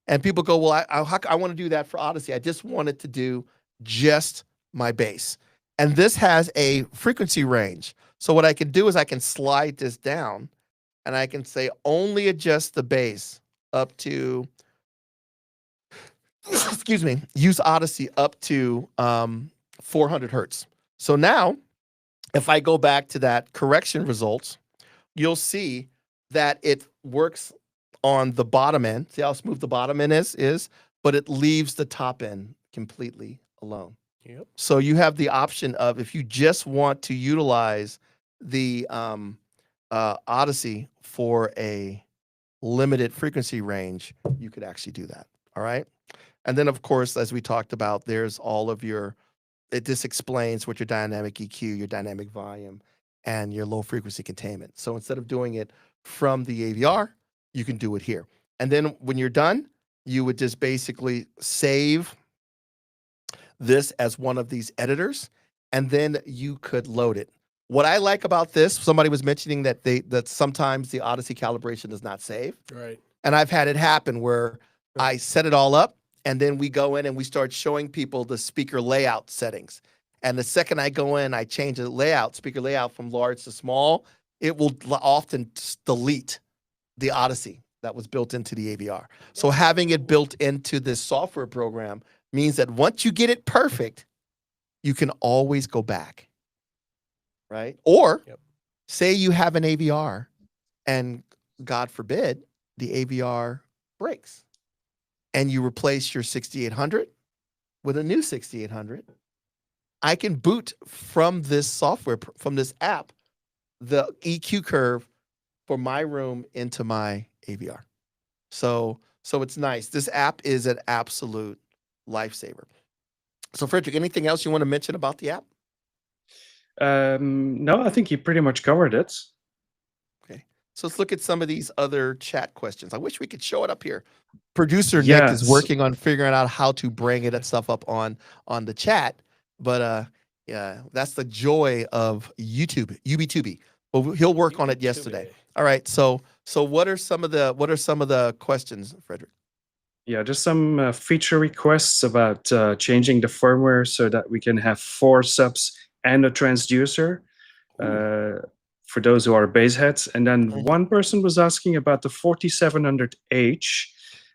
And people go, well, I want to do that for Audyssey. I just want it to do just my bass. And this has a frequency range. So what I can do is I can slide this down and I can say only adjust the bass up to, excuse me, use Audyssey up to 400 hertz. So now if I go back to that correction results, you'll see that it works on the bottom end. See how smooth the bottom end is, but it leaves the top end completely alone. Yep. So you have the option of, if you just want to utilize the Audyssey for a limited frequency range, you could actually do that. All right. And then, of course, as we talked about, there's all of your, this explains what your dynamic EQ, your dynamic volume, and your low frequency containment. So instead of doing it from the AVR, you can do it here. And then when you're done, you would just basically save this as one of these editors, and then you could load it. What I like about this, somebody was mentioning that that sometimes the Audyssey calibration does not save. Right. And I've had it happen where I set it all up, and then we go in and we start showing people the speaker layout settings. And the second I go in, I change the layout, speaker layout from large to small, it will often delete the Audyssey that was built into the AVR. So having it built into this software program means that once you get it perfect, you can always go back, right? Or say you have an AVR and God forbid the AVR breaks and you replace your 6800 with a new 6800. I can boot from this software, from this app, the EQ curve for my room into my AVR. So it's nice. This app is an absolute lifesaver. So Frederic, anything else you want to mention about the app? No, I think you pretty much covered it. Okay. So let's look at some of these other chat questions. I wish we could show it up here. Producer Nick is working on figuring out how to bring it stuff up on the chat. But yeah, that's the joy of YouTube, UBTubi. Well, he'll work on it yesterday. All right. So what are some of the questions, Frederic? Yeah, just some feature requests about changing the firmware so that we can have 4 subs and a transducer for those who are bass heads. And then one person was asking about the 4700H.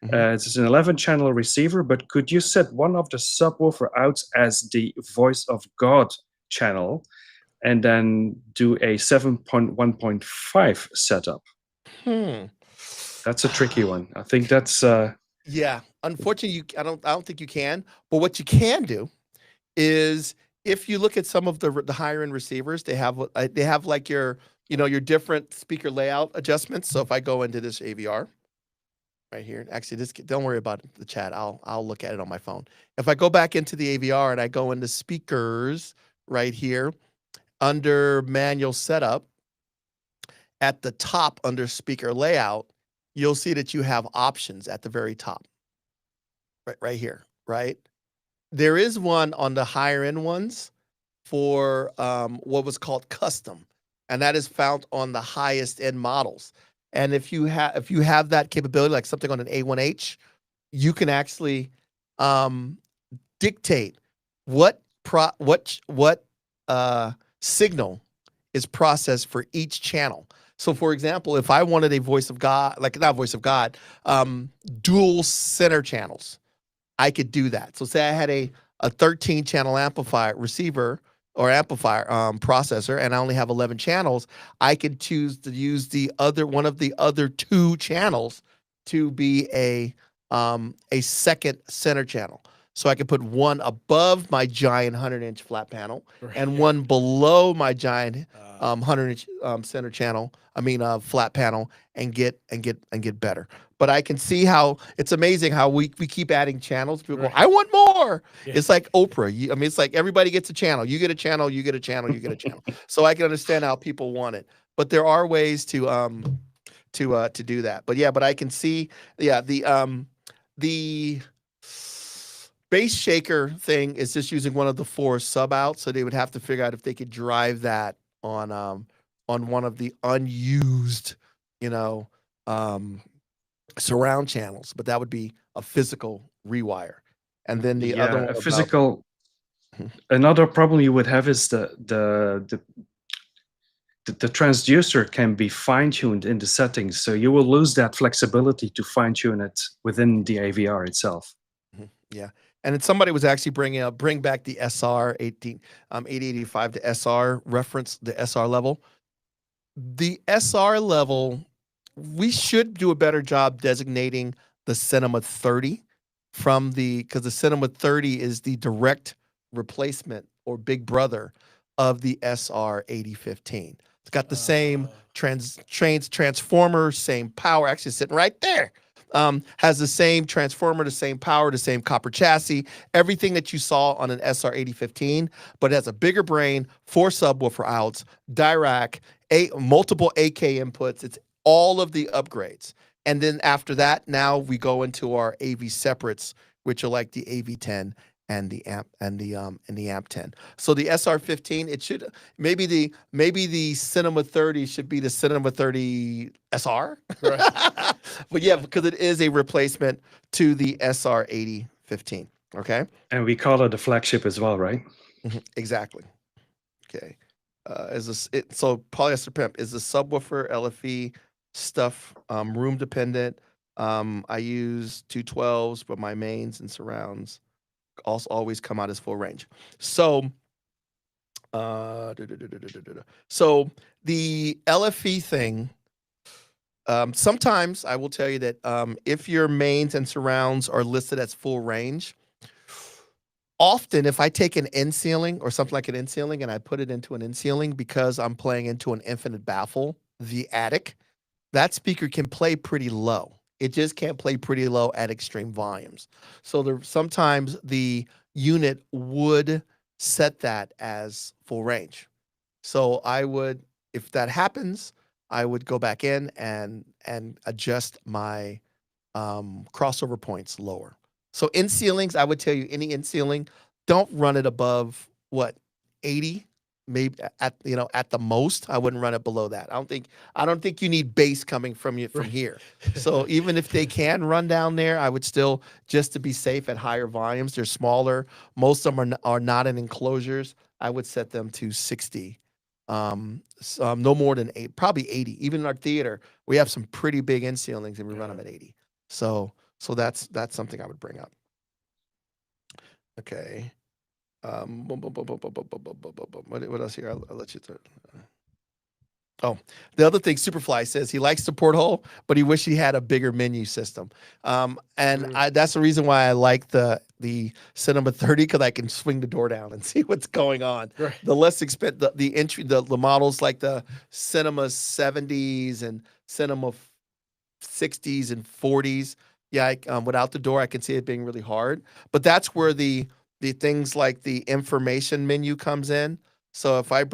It's an 11-channel receiver, but could you set one of the subwoofer outs as the voice of God channel and then do a 7.1.5 setup? That's a tricky one. I think that's yeah, unfortunately, I don't think you can. But what you can do is, if you look at some of the higher end receivers, they have like your your different speaker layout adjustments. So if I go into this AVR right here, actually, don't worry about the chat. I'll look at it on my phone. If I go back into the AVR and I go into speakers right here under manual setup, at the top under speaker layout, you'll see that you have options at the very top, right here, right? There is one on the higher end ones for what was called custom, and that is found on the highest end models. And if you have that capability, like something on an A1H, you can actually dictate what signal is processed for each channel. So, for example, if I wanted a voice of God, like not voice of God, dual center channels, I could do that. So say I had a 13-channel amplifier receiver or amplifier processor, and I only have 11 channels, I could choose to use one of the other 2 channels to be a second center channel. So I could put one above my giant 100-inch flat panel and one below my giant 100-inch center channel. Flat panel, and get better. But I can see how it's amazing how we keep adding channels. People go, I want more. Yeah. It's like Oprah. It's like everybody gets a channel. You get a channel. You get a channel. You get a channel. So I can understand how people want it. But there are ways to do that. But yeah, but I can see the bass shaker thing is just using one of the 4 sub outs. So they would have to figure out if they could drive that on one of the unused, surround channels, but that would be a physical rewire. And then the other one, physical. Another problem you would have is the transducer can be fine-tuned in the settings, so you will lose that flexibility to fine-tune it within the AVR itself. Yeah. And then somebody was actually bring back the SR 8085 to SR reference, the SR level. The SR level, we should do a better job designating the Cinema 30 because the Cinema 30 is the direct replacement or big brother of the SR 8015. It's got the same transformer, same power. Actually, sitting right there. Has the same transformer, the same power, the same copper chassis, everything that you saw on an SR8015, but it has a bigger brain, 4 subwoofer outs, Dirac, multiple AK inputs. It's all of the upgrades. And then after that, now we go into our AV separates, which are like the AV10 and the amp 10. So the SR15, it should maybe the Cinema 30 should be the Cinema 30 SR. Right. But yeah, because it is a replacement to the SR8015. Okay. And we call it the flagship as well, right? Exactly. Okay. So polyester pimp is the subwoofer LFE stuff room dependent. I use 212s, but my mains and surrounds also always come out as full range. So, so the LFE thing, sometimes I will tell you that if your mains and surrounds are listed as full range, often if I take an end ceiling or something like an end ceiling and I put it into an end ceiling because I'm playing into an infinite baffle, the attic, that speaker can play pretty low. It just can't play pretty low at extreme volumes. So sometimes the unit would set that as full range. So I would, if that happens, I would go back in and adjust my crossover points lower. So in ceilings, I would tell you any in ceiling, don't run it above what, 80. Maybe at the most, I wouldn't run it below that. I don't think you need bass coming from here. So even if they can run down there, I would still, just to be safe, at higher volumes. They're smaller. Most of them are not in enclosures. I would set them to 60. No more than 8, probably 80. Even in our theater, we have some pretty big end ceilings and we run them at 80. So that's something I would bring up. Okay. What else here? I'll let you through. Oh, the other thing, Superfly says he likes the porthole, but he wish he had a bigger menu system. That's the reason why I like the Cinema 30, because I can swing the door down and see what's going on. Right. The less expensive, the models like the Cinema 70s and Cinema 60s and 40s. Yeah, without the door, I can see it being really hard. But that's where the things like the information menu comes in. So if I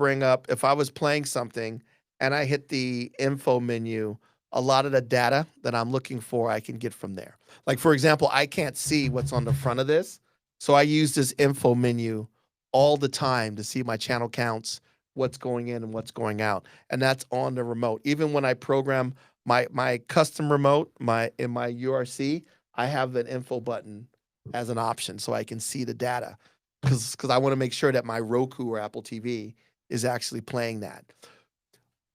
was playing something and I hit the info menu, a lot of the data that I'm looking for, I can get from there. Like, for example, I can't see what's on the front of this. So I use this info menu all the time to see my channel counts, what's going in and what's going out. And that's on the remote. Even when I program my custom remote, in my URC, I have that info button as an option so I can see the data, because I want to make sure that my Roku or Apple TV is actually playing that.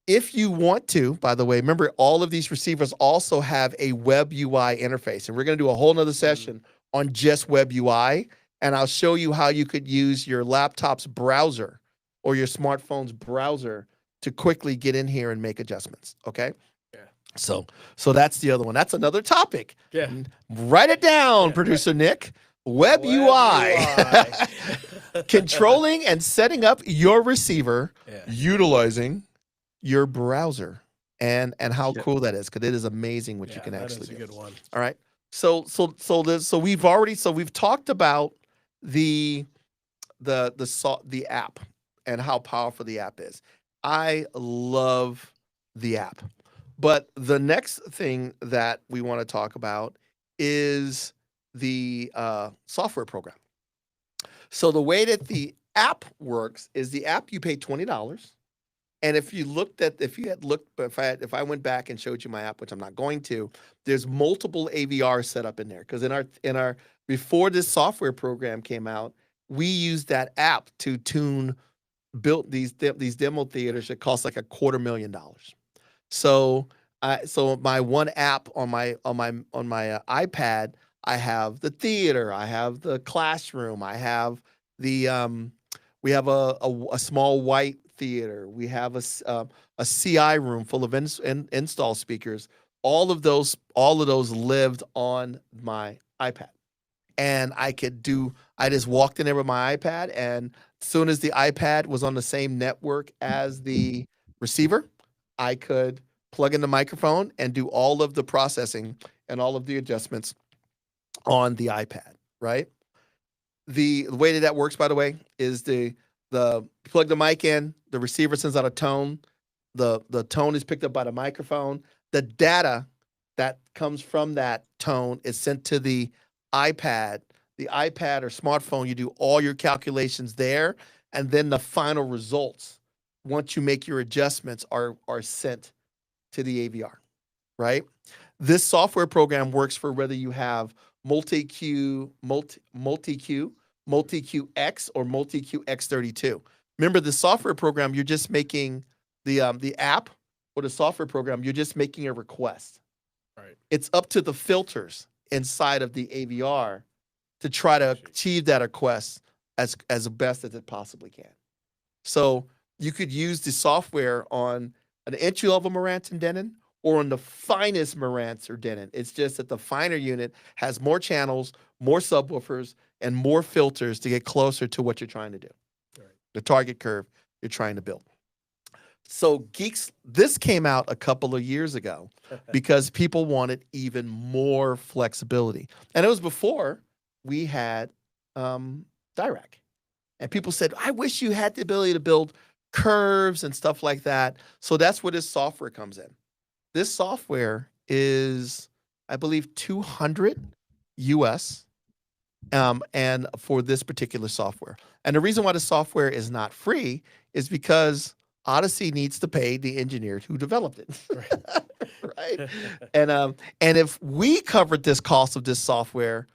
If you want to, by the way, remember all of these receivers also have a web UI interface, and we're going to do a whole nother session on just web UI, and I'll show you how you could use your laptop's browser or your smartphone's browser to quickly get in here and make adjustments. Okay. So that's the other one. That's another topic. Yeah. Write it down, producer Nick. Web UI. Controlling and setting up your receiver utilizing your browser. And how cool that is, because it is amazing what you can actually do. That is a good one. All right. So we've talked about the app and how powerful the app is. I love the app. But the next thing that we want to talk about is the software program. So the way that the app works is the app, you pay $20. And if I went back and showed you my app, which I'm not going to, there's multiple AVRs set up in there. Because before this software program came out, we used that app to build these demo theaters that cost like $250,000. So my one app on my iPad, I have the theater, I have the classroom, I have the we have a small white theater, we have a CI room full of install speakers. All of those lived on my iPad, and I just walked in there with my iPad, and as soon as the iPad was on the same network as the receiver. I could plug in the microphone and do all of the processing and all of the adjustments on the iPad, right? The way that works, by the way, is the plug the mic in, the receiver sends out a tone, the tone is picked up by the microphone. The data that comes from that tone is sent to the iPad. The iPad or smartphone, you do all your calculations there, and then the final results, once you make your adjustments, are sent to the AVR, right? This software program works for whether you have MultiEQ, MultiEQ-X, or MultiEQ-X32. Remember, the software program, you're just making the app or the software program, you're just making a request. Right. It's up to the filters inside of the AVR to try to achieve that request as best as it possibly can. So you could use the software on an entry-level Marantz and Denon or on the finest Marantz or Denon. It's just that the finer unit has more channels, more subwoofers, and more filters to get closer to what you're trying to do, right, the target curve you're trying to build. So Geeks, this came out a couple of years ago because people wanted even more flexibility. And it was before we had Dirac. And people said, I wish you had the ability to build curves and stuff like that. So that's where this software comes in. This software is, I believe, $200 US, and for this particular software. And the reason why the software is not free is because Audyssey needs to pay the engineer who developed it, right? And if we covered this cost of this software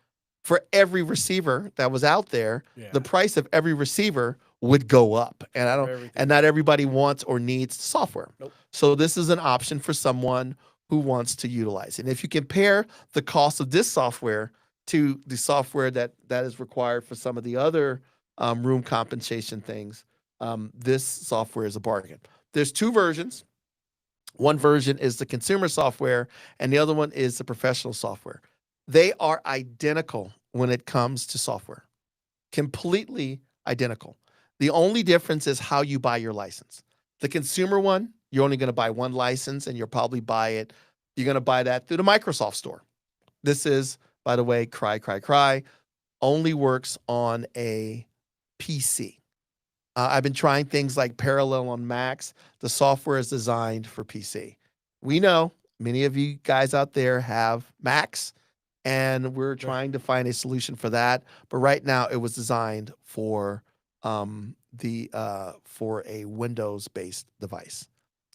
for every receiver that was out there, the price of every receiver would go up. And not everybody wants or needs software. Nope. So this is an option for someone who wants to utilize it. And if you compare the cost of this software to the software that is required for some of the other room compensation things, this software is a bargain. There's two versions. One version is the consumer software, and the other one is the professional software. They are identical when it comes to software, completely identical. The only difference is how you buy your license. The consumer one, you're only going to buy one license, and you're going to buy that through the Microsoft store. This is, by the way, only works on a PC. I've been trying things like Parallel on Macs. The software is designed for PC. We know many of you guys out there have Macs, and we're trying to find a solution for that. But right now, it was designed for for a Windows-based device.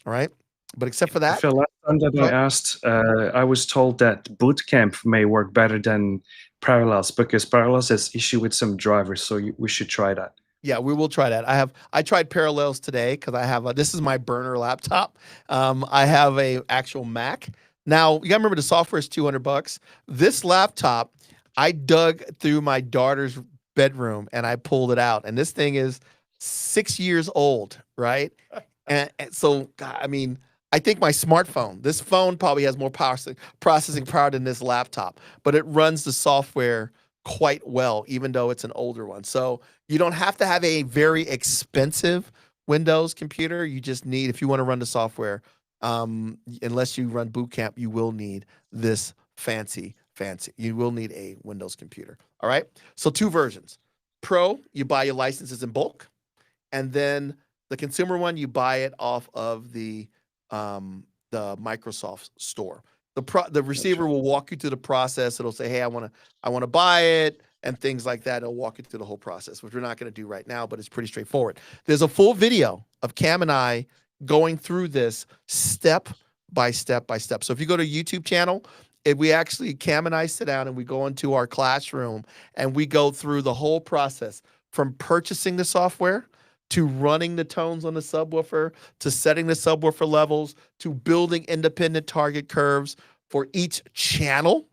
All right, but except for that, Phil, last time that I asked, I was told that Bootcamp may work better than Parallels because Parallels has issue with some drivers, so we should try that. Yeah, we will try that. I tried Parallels today because I have this is my burner laptop. I have a actual Mac. Now you gotta remember the software is $200. This laptop, I dug through my daughter's bedroom and I pulled it out, and this thing is 6 years old, right? and so, God, I mean, I think my smartphone, this phone probably has more processing power than this laptop, but it runs the software quite well, even though it's an older one. So you don't have to have a very expensive Windows computer. You just need, if you want to run the software, unless you run Boot Camp, you will need this fancy. You will need a Windows computer. All right. So two versions. Pro, you buy your licenses in bulk, and then the consumer one, you buy it off of the Microsoft store. The receiver will walk you through the process. It'll say, hey, I want to buy it, and things like that. It'll walk you through the whole process, which we're not going to do right now, but it's pretty straightforward. There's a full video of Kam and I going through this step by step. So if you go to YouTube channel, Kam and I sit down and we go into our classroom and we go through the whole process from purchasing the software to running the tones on the subwoofer, to setting the subwoofer levels, to building independent target curves for each channel,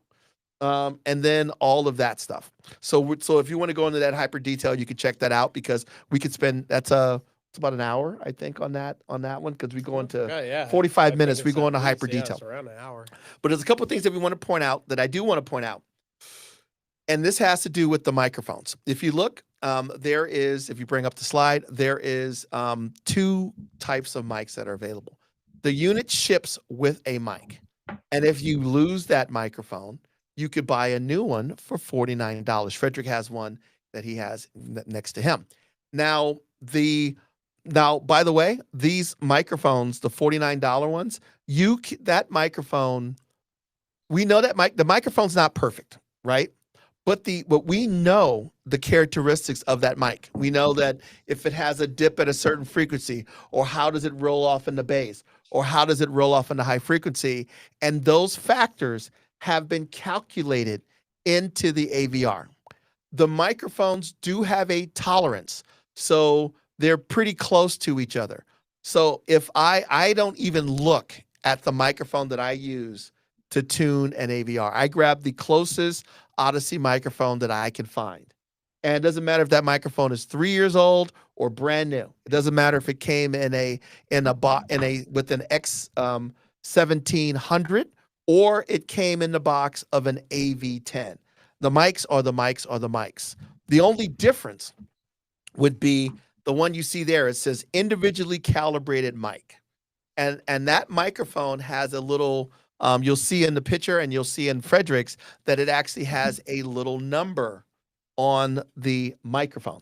and then all of that stuff. So if you want to go into that hyper detail, you can check that out because we could spend, it's about an hour, I think, on that one, because we go into 45 minutes. We go into hyper detail. It's around an hour. But there's a couple of things that we want to point out that I do want to point out. And this has to do with the microphones. If you look, there is, if you bring up the slide, there is 2 types of mics that are available. The unit ships with a mic. And if you lose that microphone, you could buy a new one for $49. Frederic has one that he has next to him. Now, by the way, these microphones, the $49 ones, that microphone, we know that the microphone's not perfect, right? But we know the characteristics of that mic. We know that if it has a dip at a certain frequency, or how does it roll off in the bass, or how does it roll off in the high frequency, and those factors have been calculated into the AVR. The microphones do have a tolerance, so they're pretty close to each other. So if I don't even look at the microphone that I use to tune an AVR, I grab the closest Audyssey microphone that I can find. And it doesn't matter if that microphone is 3 years old or brand new. It doesn't matter if it came with an X1700 or it came in the box of an AV10. The mics are the mics are the mics. The only difference would be the one you see there. It says individually calibrated mic. And that microphone has a little, you'll see in the picture and you'll see in Frederic's that it actually has a little number on the microphone.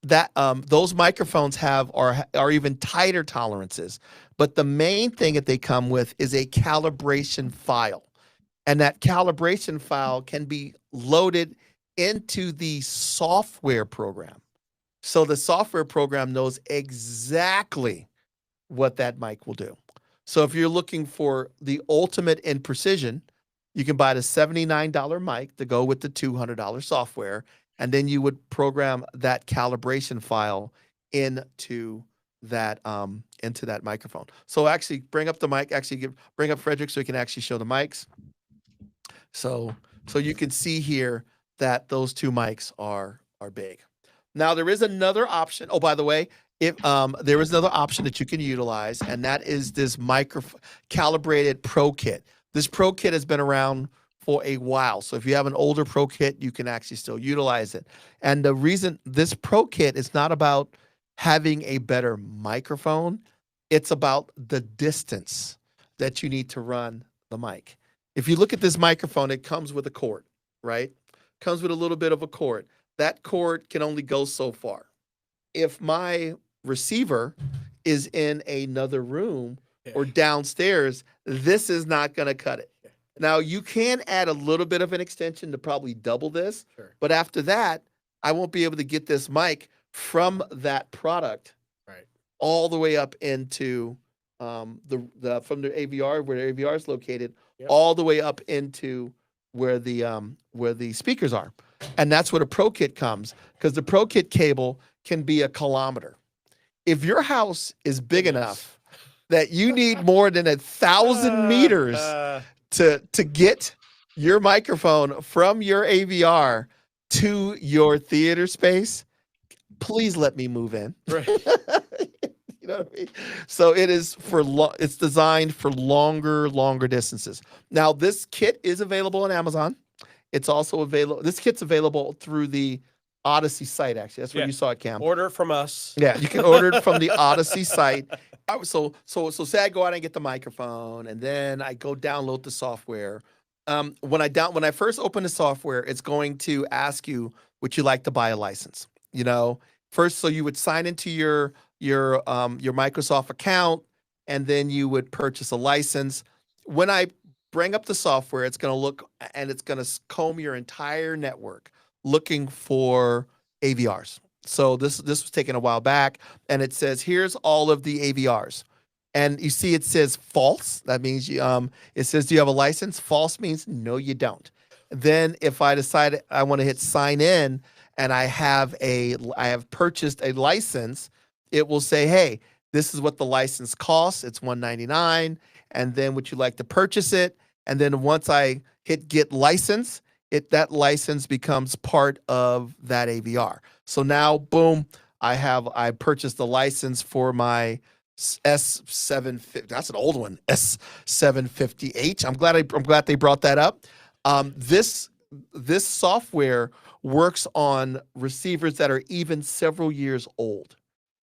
That those microphones are even tighter tolerances. But the main thing that they come with is a calibration file. And that calibration file can be loaded into the software program. So the software program knows exactly what that mic will do. So if you're looking for the ultimate in precision, you can buy the $79 mic to go with the $200 software, and then you would program that calibration file into that microphone. So actually bring up the mic, bring up Frederic so he can actually show the mics. So you can see here that those 2 mics are big. Now there is another option. Oh, by the way, if there is another option that you can utilize, and that is this calibrated Pro Kit. This Pro Kit has been around for a while. So if you have an older Pro Kit, you can actually still utilize it. And the reason this Pro Kit is not about having a better microphone, it's about the distance that you need to run the mic. If you look at this microphone, it comes with a cord, right? Comes with a little bit of a cord. That cord can only go so far. If my receiver is in another room or downstairs, this is not going to cut it. Now, you can add a little bit of an extension to probably double this, but after that, I won't be able to get this mic from that product all the way up into from the AVR, where the AVR is located, all the way up into where the speakers are. And that's where the Pro Kit comes, because the Pro Kit cable can be 1 kilometer. If your house is big enough that you need more than 1,000 meters to get your microphone from your AVR to your theater space, please let me move in. Right. You know what I mean? So it is it's designed for longer distances. Now, this kit is available on Amazon. It's also available. This kit's available through the Audyssey site, actually. That's where you saw it, Cam. Order it from us. Yeah, you can order it from the Audyssey site. So say I go out and get the microphone, and then I go download the software. When I first open the software, it's going to ask you, would you like to buy a license? You know, first, so you would sign into your Microsoft account, and then you would purchase a license. When I bring up the software, it's going to look and it's going to comb your entire network looking for AVRs. So this was taken a while back, and it says, here's all of the AVRs. And you see it says false. That means it says, do you have a license? False means no, you don't. Then if I decide I want to hit sign in and I have purchased a license, it will say, hey, this is what the license costs. It's $199. And then would you like to purchase it? And then once I hit get license, that license becomes part of that AVR. So now, boom, I purchased the license for my S750. That's an old one, S750H. I'm glad they brought that up. This software works on receivers that are even several years old.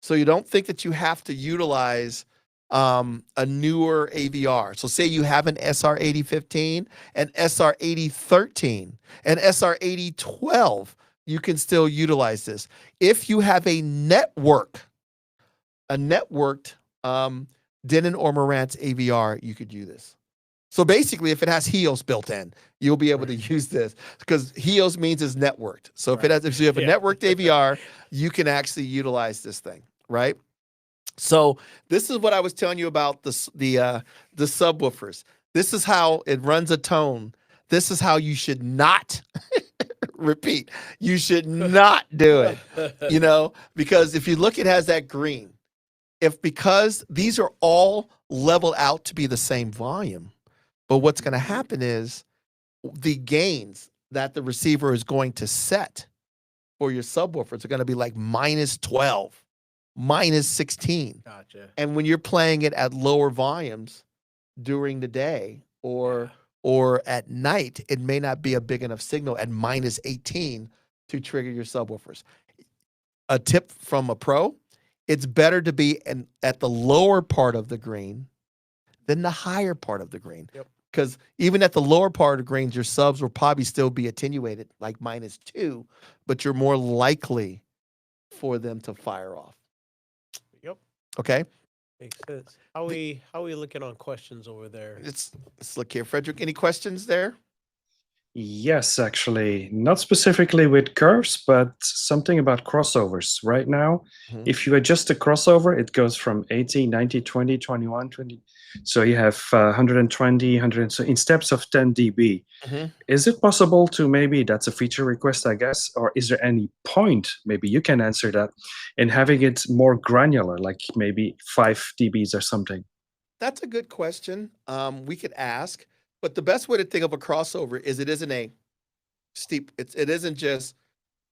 So you don't think that you have to utilize a newer AVR. So say you have an SR8015, an SR8013, an SR8012, you can still utilize this. If you have a networked Denon or Marantz AVR, you could use this. So basically, if it has HEOS built in, you'll be able to use this, because HEOS means it's networked. So if you have a networked AVR, you can actually utilize this thing, right? So this is what I was telling you about the subwoofers. This is how it runs a tone. This is how you should not repeat. You should not do it, because if you look, it has that green. Because these are all leveled out to be the same volume, but what's going to happen is the gains that the receiver is going to set for your subwoofers are going to be like -12, -16. Gotcha. And when you're playing it at lower volumes during the day or at night, it may not be a big enough signal at -18 to trigger your subwoofers. A tip from a pro: it's better to be at the lower part of the green than the higher part of the green. Because even at the lower part of the greens, your subs will probably still be attenuated, like -2, but you're more likely for them to fire off. Yep. Okay. Makes sense. How we looking on questions over there? Let's look here. Frederic, any questions there? Yes, actually, not specifically with curves, but something about crossovers. Right now, if you adjust the crossover, it goes from 80, 90, 20, 21, 20. So you have 120, 100, so in steps of 10 dB. Is it possible to, maybe that's a feature request, I guess, or is there any point, maybe you can answer that, in having it more granular, like maybe 5 dBs or something? That's a good question. We could ask. But the best way to think of a crossover is it isn't a steep. It isn't just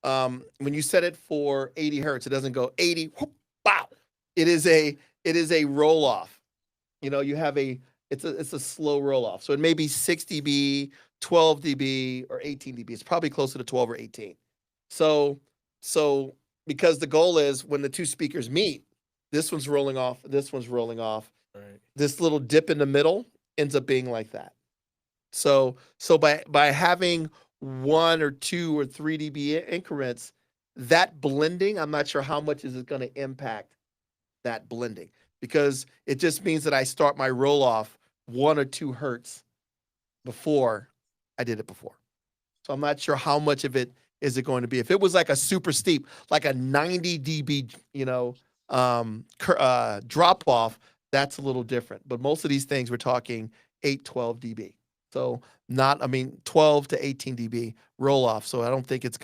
when you set it for 80 hertz, it doesn't go 80, whoop, wow. It is a roll off. You have it's a slow roll off. So it may be 6 dB, 12 dB, or 18 dB. It's probably closer to 12 or 18. So because the goal is when the two speakers meet, this one's rolling off, this one's rolling off. Right. This little dip in the middle ends up being like that. So by having 1 or 2 or 3 dB increments, that blending, I'm not sure how much is it going to impact that blending, because it just means that I start my roll off 1 or 2 hertz before I did it before. So I'm not sure how much of it is it going to be. If it was like a super steep, like a 90 dB, drop off, that's a little different. But most of these things we're talking 8, 12 dB. So 12 to 18 dB roll off. So I don't think it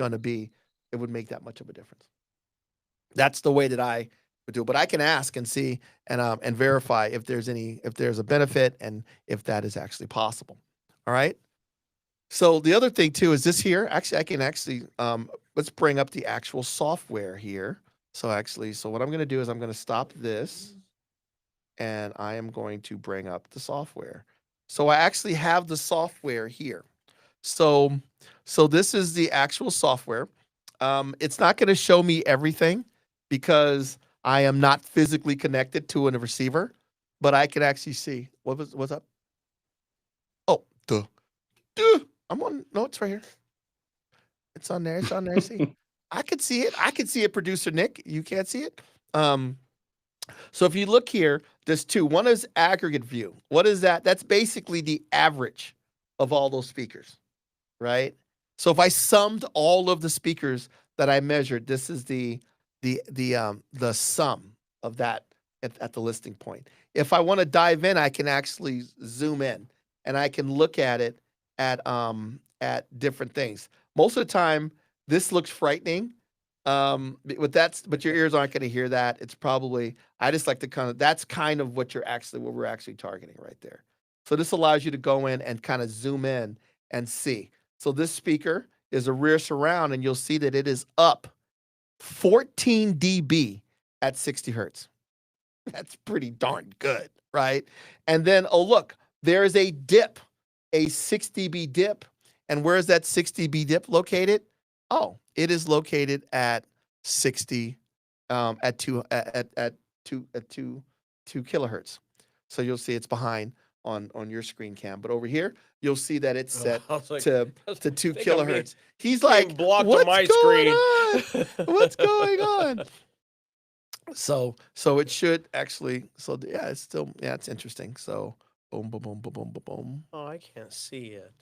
would make that much of a difference. That's the way that I would do it. But I can ask and see and verify if there's a benefit and if that is actually possible. All right. So the other thing too is this here. Actually, I can let's bring up the actual software here. So what I'm going to do is I'm going to stop this and I am going to bring up the software. So I actually have the software here. So this is the actual software. It's not going to show me everything because I am not physically connected to a receiver, but I can actually see what's up. Oh, no, it's right here. It's on there. It's on there. See, I could see it. I could see it, producer Nick. You can't see it. So if you look here, there's 2. One is aggregate view. What is that? That's basically the average of all those speakers, right? So if I summed all of the speakers that I measured, this is the sum of that at the listing point. If I want to dive in, I can actually zoom in and I can look at it at different things. Most of the time, this looks frightening. But your ears aren't going to hear that. It's probably, I just like to that's kind of what we're actually targeting right there. So this allows you to go in and kind of zoom in and see. So this speaker is a rear surround and you'll see that it is up 14 dB at 60 hertz. That's pretty darn good, right? And then, oh, look, there is a dip, a 6 dB dip. And where is that 6 dB dip located? oh, it is located at 60, at 2 kilohertz. So you'll see it's behind on your screen cam, but over here you'll see that it's set I was like, to I 2 think I'm being- kilohertz. He's being like, blocked on what's my going screen." on? What's going on? So it should actually. So yeah, it's still, yeah, it's interesting. So boom, boom, boom, boom, boom, boom, boom. Oh, I can't see it.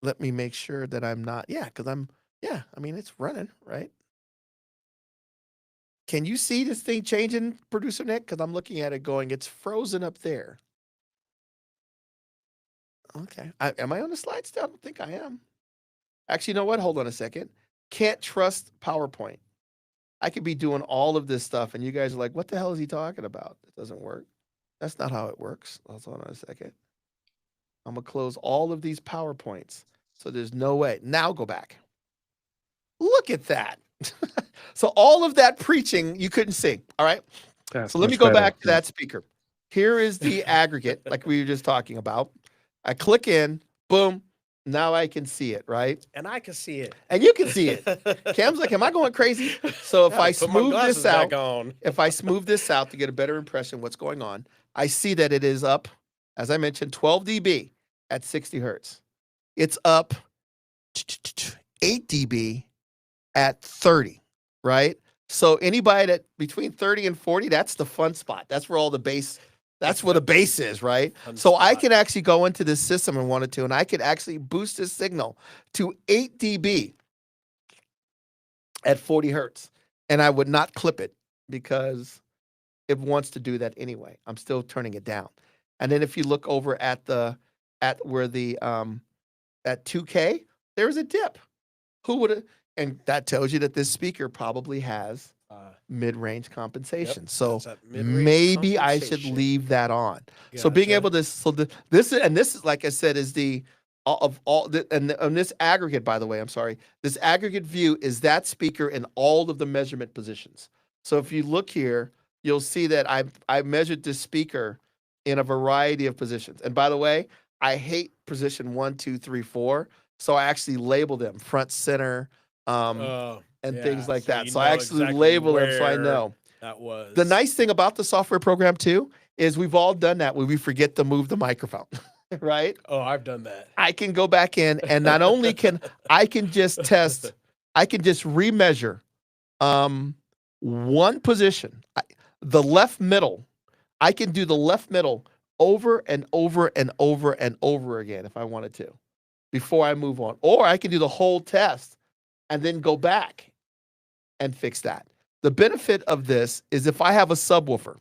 Let me make sure that I'm not. Yeah, because yeah. I mean, it's running, right? Can you see this thing changing, producer Nick? Because I'm looking at it going, it's frozen up there. Okay. Am I on the slide still? I don't think I am. Actually, you know what? Hold on a second. Can't trust PowerPoint. I could be doing all of this stuff, and you guys are like, what the hell is he talking about? It doesn't work. That's not how it works. Hold on a second. I'm going to close all of these PowerPoints. So there's no way. Now go back. Look at that. So all of that preaching you couldn't see. All right. Yeah, So let me much go better, back to yeah. that speaker. Here is the aggregate, like we were just talking about. I click in, boom. Now I can see it, right? And I can see it. And you can see it. Cam's like, am I going crazy? So if I Put my smooth glasses this back out, on. if I smooth this out to get a better impression of what's going on, I see that it is up, as I mentioned, 12 dB at 60 hertz. It's up 8 dB at 30, right? So anybody that between 30 and 40, that's the fun spot. That's where all the bass, that's where the bass is, right? Fun So I spot. could actually go into this system and wanted to, and I could actually boost this signal to 8 dB at 40 hertz. And I would not clip it because it wants to do that anyway. I'm still turning it down. And then if you look over at where the at 2K, there's a dip. Who would have? And that tells you that this speaker probably has mid-range compensation. So that's that mid-range maybe I should compensation. leave that on. So being Gotcha. able to, this is like I said, is the of all the, and on this aggregate, by the way, I'm sorry, this aggregate view is that speaker in all of the measurement positions. So if you look here, you'll see that I measured this speaker in a variety of positions. And by the way, I hate position 1, 2, 3, 4. So I actually label them front, center, and things like that. you So I know actually exactly label them so I where know. that was. The nice thing about the software program too is we've all done that when we forget to move the microphone, right? Oh, I've done that. I can go back in and not only can I can just test, I can just remeasure one position, the left middle. I can do the left middle over and over and over and over again if I wanted to before I move on. Or I can do the whole test and then go back and fix that. The benefit of this is if I have a subwoofer,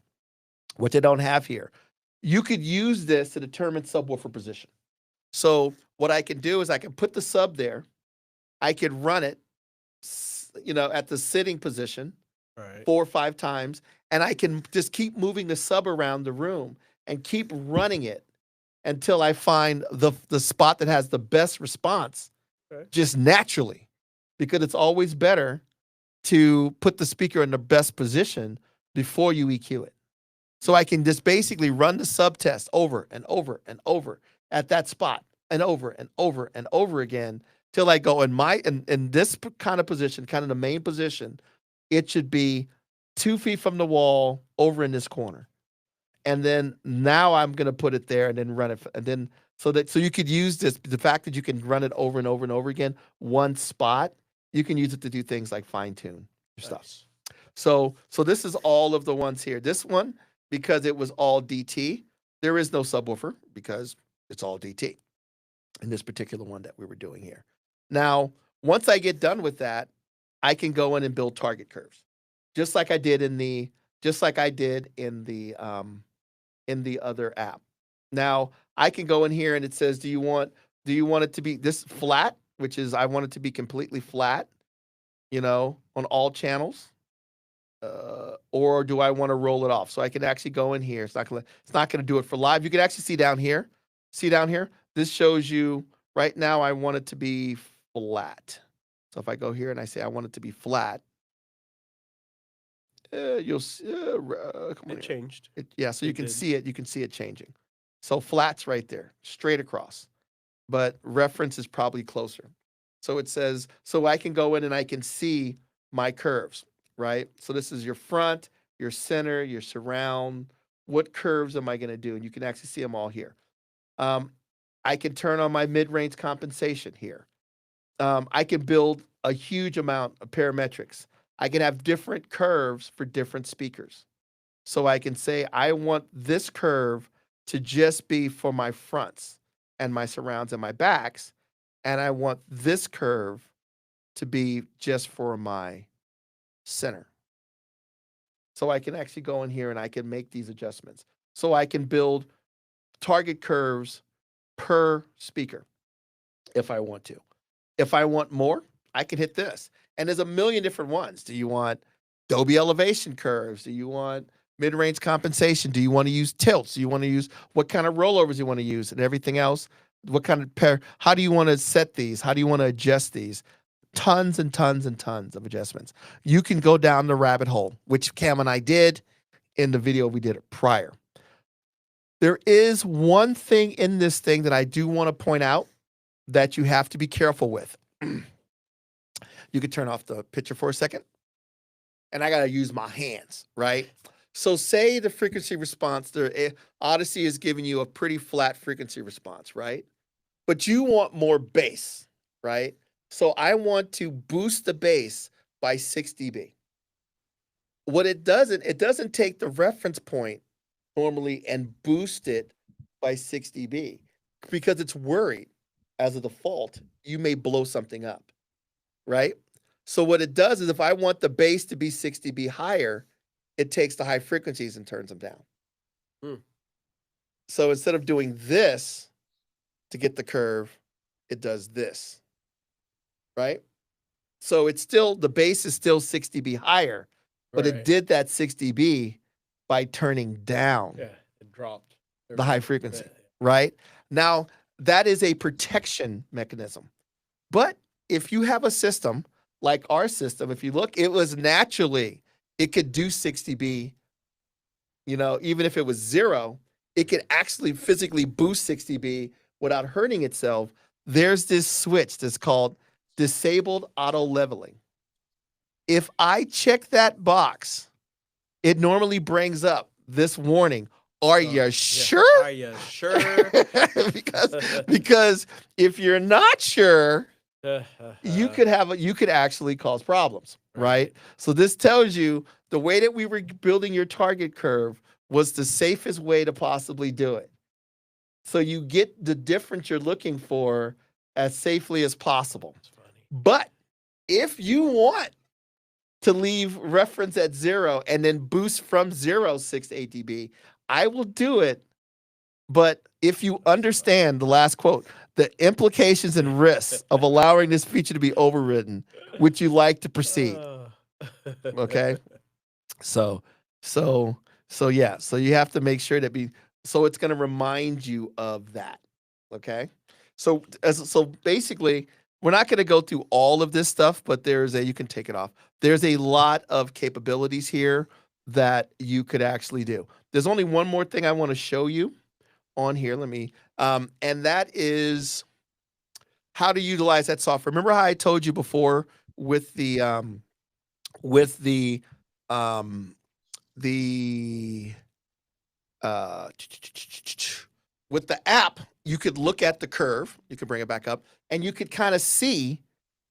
which I don't have here, you could use this to determine subwoofer position. So what I can do is I can put the sub there. I could run it, at the sitting position, Right. 4 or 5 times, and I can just keep moving the sub around the room and keep running it until I find the spot that has the best response, Okay. just naturally, because it's always better to put the speaker in the best position before you EQ it. So I can just basically run the sub test over and over and over at that spot and over and over and over again till I go in this kind of position, kind of the main position. It should be 2 feet from the wall over in this corner. And then now I'm going to put it there and then run it. And then so you could use this, the fact that you can run it over and over and over again, one spot, you can use it to do things like fine tune your stuff. Nice. So this is all of the ones here. This one, because it was all DT, there is no subwoofer because it's all DT in this particular one that we were doing here. Now, once I get done with that, I can go in and build target curves, just like I did in the other app. Now I can go in here and it says, do you want it to be this flat, which is I want it to be completely flat, on all channels, or do I want to roll it off? So I can actually go in here. It's not gonna do it for live. You can actually see down here. This shows you right now. I want it to be flat. So if I go here and I say I want it to be flat, you'll see. Come on It changed. so you It can did. see it. You can see it changing. So flat's right there, straight across. But reference is probably closer. So it says, so I can go in and I can see my curves, right? So this is your front, your center, your surround. What curves am I going to do? And you can actually see them all here. I can turn on my mid-range compensation here. I can build a huge amount of parametrics. I can have different curves for different speakers. So I can say, I want this curve to just be for my fronts and my surrounds and my backs. And I want this curve to be just for my center. So I can actually go in here and I can make these adjustments. So I can build target curves per speaker if I want to. If I want more, I can hit this. And there's a million different ones. Do you want Dolby elevation curves? Do you want mid-range compensation? Do you want to use tilts? Do you want to use what kind of rollovers you want to use and everything else? What kind of how do you want to set these? How do you want to adjust these? Tons and tons and tons of adjustments. You can go down the rabbit hole, which Kam and I did in the video we did prior. There is one thing in this thing that I do want to point out that you have to be careful with. You could turn off the picture for a second. And I got to use my hands, right? So say the frequency response, the Audyssey is giving you a pretty flat frequency response, right? But you want more bass, right? So I want to boost the bass by 6 dB. What it doesn't take the reference point normally and boost it by 6 dB because it's worried as a default, you may blow something up, right? So what it does is if I want the bass to be 6 dB higher, it takes the high frequencies and turns them down. So instead of doing this to get the curve, it does this, right? So it's still, the bass is still 6 dB higher, but it did that 6 dB by turning down it dropped the high frequency, right? Now, that is a protection mechanism. But if you have a system like our system, if you look, it was naturally, it could do 6 dB, you know, even if it was 0, it could actually physically boost 6 dB without hurting itself. There's this switch that's called disabled auto leveling. If I check that box, it normally brings up this warning. Are you sure? Are you sure? because if you're not sure, you could actually cause problems, right? So this tells you the way that we were building your target curve was the safest way to possibly do it. So you get the difference you're looking for as safely as possible. But if you want to leave reference at 0 and then boost from 0 6 to 8 dB, I will do it. But if you understand the last quote, the implications and risks of allowing this feature to be overridden, would you like to proceed? Okay. So yeah. So you have to make sure that so it's going to remind you of that. Okay. So basically, we're not going to go through all of this stuff, but you can take it off. There's a lot of capabilities here that you could actually do. There's only one more thing I want to show you on here. Let me, and that is how to utilize that software. Remember how I told you before with the app, you could look at the curve, you could bring it back up, and you could kind of see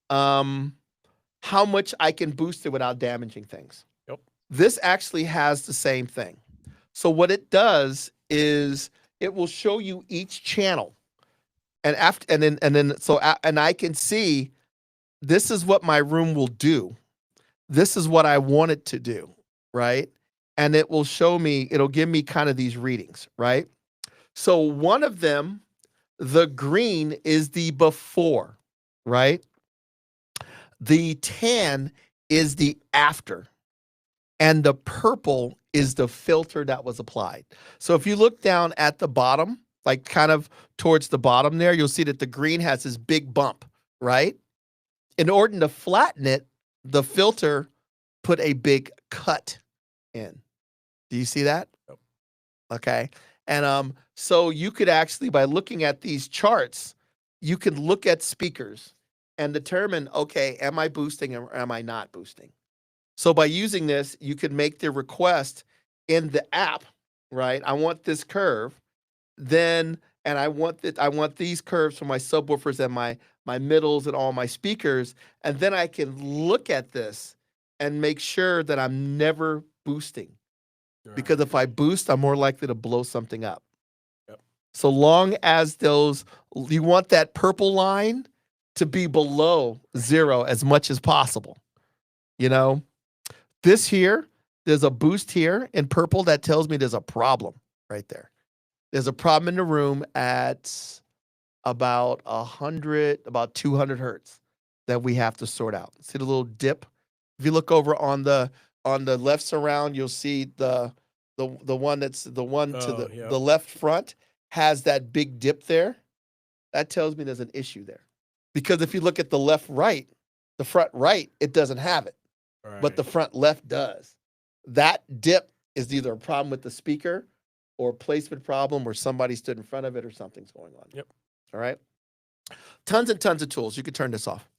how much I can boost it without damaging things. Yep. This actually has the same thing. So what it does is it will show you each channel. And I can see this is what my room will do. This is what I want it to do, right? And it will show me, it'll give me kind of these readings, right? So one of them, the green is the before, right? The tan is the after. And the purple is the filter that was applied. So if you look down at the bottom, like kind of towards the bottom there, you'll see that the green has this big bump, right? In order to flatten it, the filter put a big cut in. Do you see that? Yep. Okay. And so you could actually, by looking at these charts, you could look at speakers and determine, okay, am I boosting or am I not boosting? So by using this, you could make the request in the app, right? I want this curve, then, and I want these curves for my subwoofers and my middles and all my speakers, and then I can look at this and make sure that I'm never boosting. Because if I boost, I'm more likely to blow something up. Yep. So long as you want that purple line to be below 0 as much as possible. You know, this here, there's a boost here in purple that tells me there's a problem right there. There's a problem in the room at about 200 hertz that we have to sort out. See the little dip? If you look over on the left surround, you'll see the one that's the one to the left front has that big dip there. That tells me there's an issue there. Because if you look at the left right, the front right, it doesn't have it. Right. But the front left does. That dip is either a problem with the speaker or a placement problem or somebody stood in front of it or something's going on. Yep. All right. Tons and tons of tools. You could turn this off.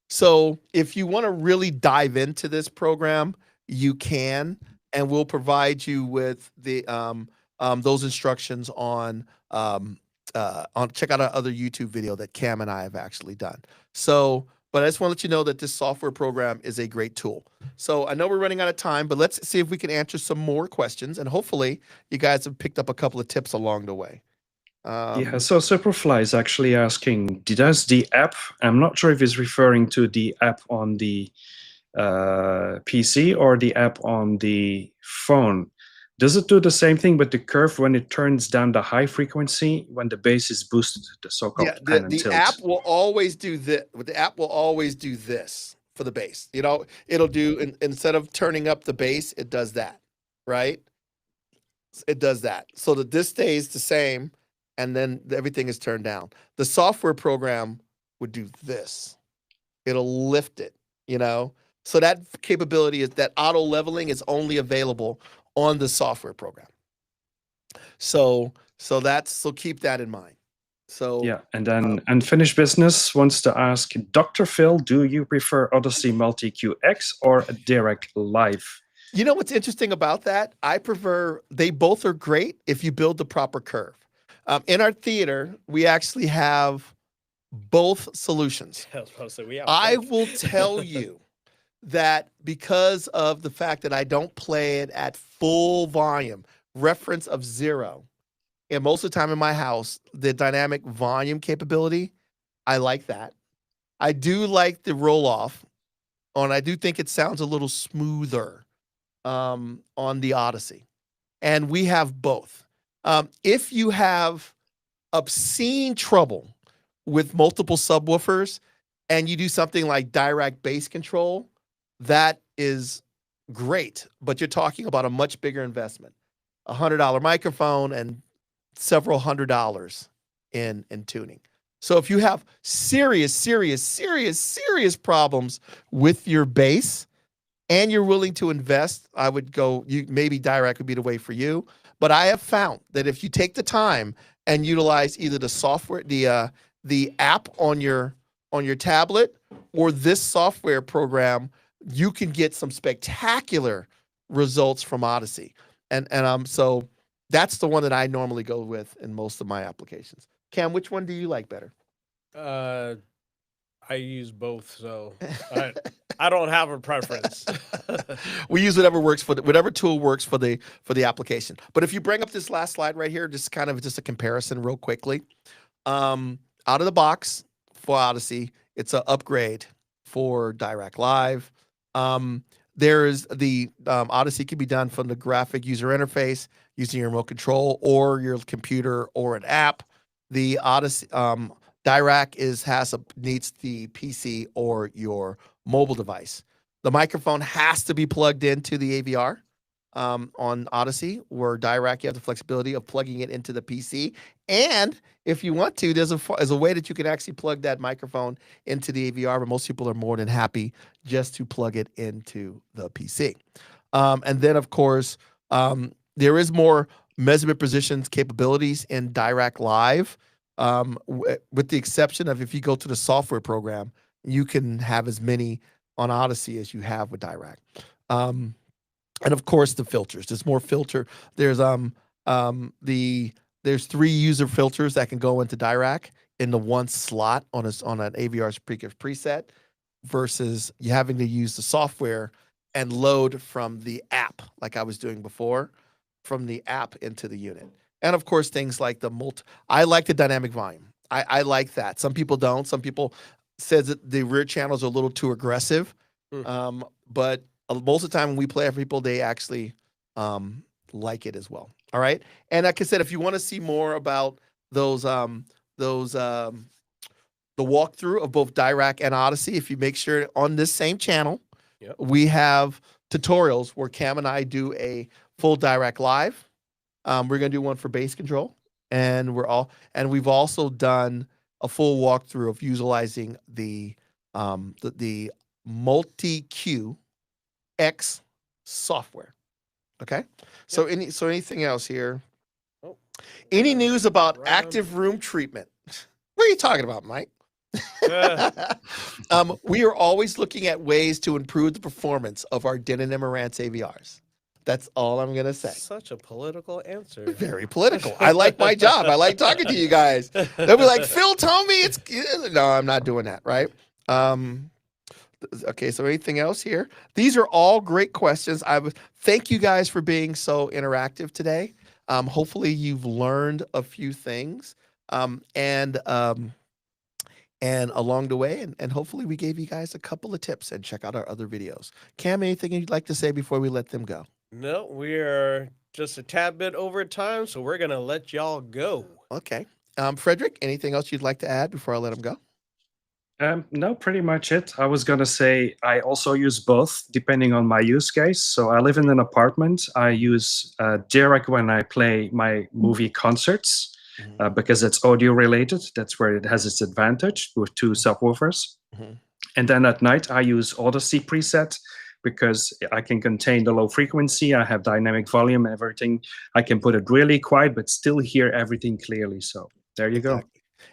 So if you want to really dive into this program, you can, and we'll provide you with the those instructions on check out our other YouTube video that Kam and I have actually done. So, but I just want to let you know that this software program is a great tool. So I know we're running out of time, but let's see if we can answer some more questions, and hopefully you guys have picked up a couple of tips along the way. Yeah, so Superfly is actually asking, does the app, I'm not sure if he's referring to the app on the PC or the app on the phone. Does it do the same thing with the curve when it turns down the high frequency when the bass is boosted, the so-called pan and the tilt? app will always do this. The app will always do this for the bass. You know, it'll do, instead of turning up the bass, it does that, right? It does that. So that this stays the same, and then everything is turned down. The software program would do this. It'll lift it, you know? So that capability is that auto leveling is only available on the software program. So keep that in mind. So yeah, and then Unfinished Business wants to ask, Dr. Phil, do you prefer Audyssey MultiEQ-X or Dirac Live? You know what's interesting about that? I prefer, they both are great if you build the proper curve. In our theater, we actually have both solutions. I will tell you that because of the fact that I don't play it at full volume, reference of 0, and most of the time in my house, the dynamic volume capability, I like that. I do like the roll-off, and I do think it sounds a little smoother on the Audyssey. And we have both. If you have obscene trouble with multiple subwoofers and you do something like Dirac bass control, that is great, but you're talking about a much bigger investment, $100 microphone and several $100s in tuning. So if you have serious problems with your bass and you're willing to invest, I would go, maybe Dirac would be the way for you. But I have found that if you take the time and utilize either the software, the app on your tablet or this software program, you can get some spectacular results from Audyssey. And so that's the one that I normally go with in most of my applications. Kam, which one do you like better? I use both, so I don't have a preference. We use whatever tool works for the application. But if you bring up this last slide right here, just a comparison real quickly. Out of the box for Audyssey, it's an upgrade for Dirac Live. There is the Audyssey can be done from the graphic user interface using your remote control or your computer or an app. The Audyssey Dirac needs the PC or your mobile device. The microphone has to be plugged into the AVR on Audyssey, where Dirac you have the flexibility of plugging it into the PC. And if you want to, there's a way that you can actually plug that microphone into the AVR, but most people are more than happy just to plug it into the PC. And then, of course, there is more measurement positions capabilities in Dirac Live, with the exception of if you go to the software program, you can have as many on Audyssey as you have with Dirac. And of course the filters. There's more filter. There's there's 3 user filters that can go into Dirac in the one slot on an AVR's preset, versus you having to use the software and load from the app like I was doing before, from the app into the unit. And of course things like I like the dynamic volume. I like that. Some people don't. Some people says that the rear channels are a little too aggressive. But most of the time when we play for people, they actually like it as well. All right. And like I said, if you want to see more about the walkthrough of both Dirac and Audyssey, if you make sure on this same channel, we have tutorials where Kam and I do a full Dirac live. We're gonna do one for bass control, and we've also done a full walkthrough of utilizing the MultiEQ-X software. Okay. So anything else here? Any news about active room treatment? What are you talking about, Mike? We are always looking at ways to improve the performance of our Denon and Marantz AVRs. That's all I'm gonna say. Such a political answer. Very political. I like my job. I like talking to you guys. They'll be like, Phil told me it's. No, I'm not doing that. Right. Okay. So anything else here? These are all great questions. Thank you guys for being so interactive today. Hopefully you've learned a few things. And along the way, and hopefully we gave you guys a couple of tips, and check out our other videos. Kam, anything you'd like to say before we let them go? No, we are just a tad bit over time, so we're going to let y'all go. Okay. Frederic, anything else you'd like to add before I let him go? No, pretty much it. I was going to say I also use both depending on my use case. So I live in an apartment. I use Dirac when I play my movie concerts. Because it's audio related, that's where it has its advantage with 2 subwoofers. And then at night, I use Audyssey preset because I can contain the low frequency. I have dynamic volume, everything. I can put it really quiet, but still hear everything clearly. So there you go.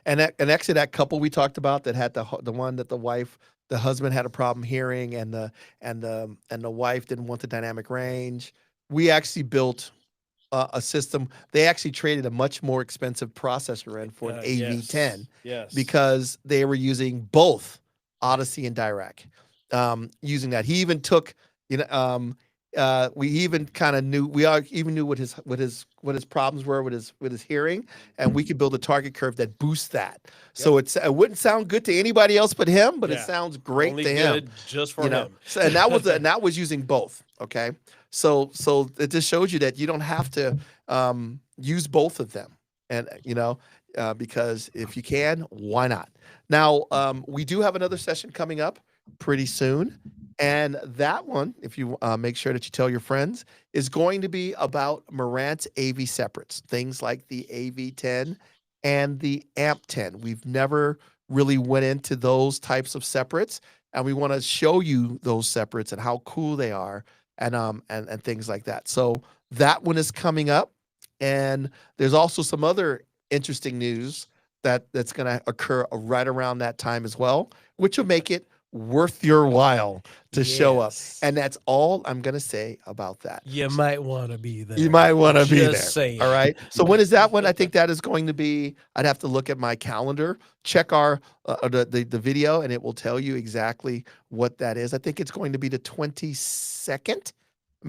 And actually, that couple we talked about that had the one that the husband had a problem hearing, and the wife didn't want the dynamic range. We actually built a system. They actually traded a much more expensive processor in for an AV10 because they were using both Audyssey and Dirac. Using that, he even took, we even kind of knew, even knew what his problems were with his hearing, and we could build a target curve that boosts that. So it wouldn't sound good to anybody else but him, but it sounds great Only to him. Just for him. So, and that was using both. Okay. So it just shows you that you don't have to use both of them, and because if you can, why not? Now we do have another session coming up pretty soon, and that one, if you make sure that you tell your friends, is going to be about Marantz AV separates, things like the AV10 and the AMP10. We've never really went into those types of separates, and we want to show you those separates and how cool they are. And things like that. So that one is coming up, and there's also some other interesting news that's going to occur right around that time as well, which will make it worth your while to show up. And that's all I'm going to say about that. You might want to be there. You might want to be there. Saying. All right. So when is that one? I think that is going to be, I'd have to look at my calendar, check our the video, and it will tell you exactly what that is. I think it's going to be the 22nd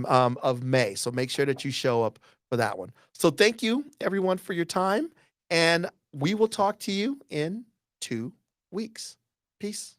of May. So make sure that you show up for that one. So thank you everyone for your time, and we will talk to you in 2 weeks. Peace.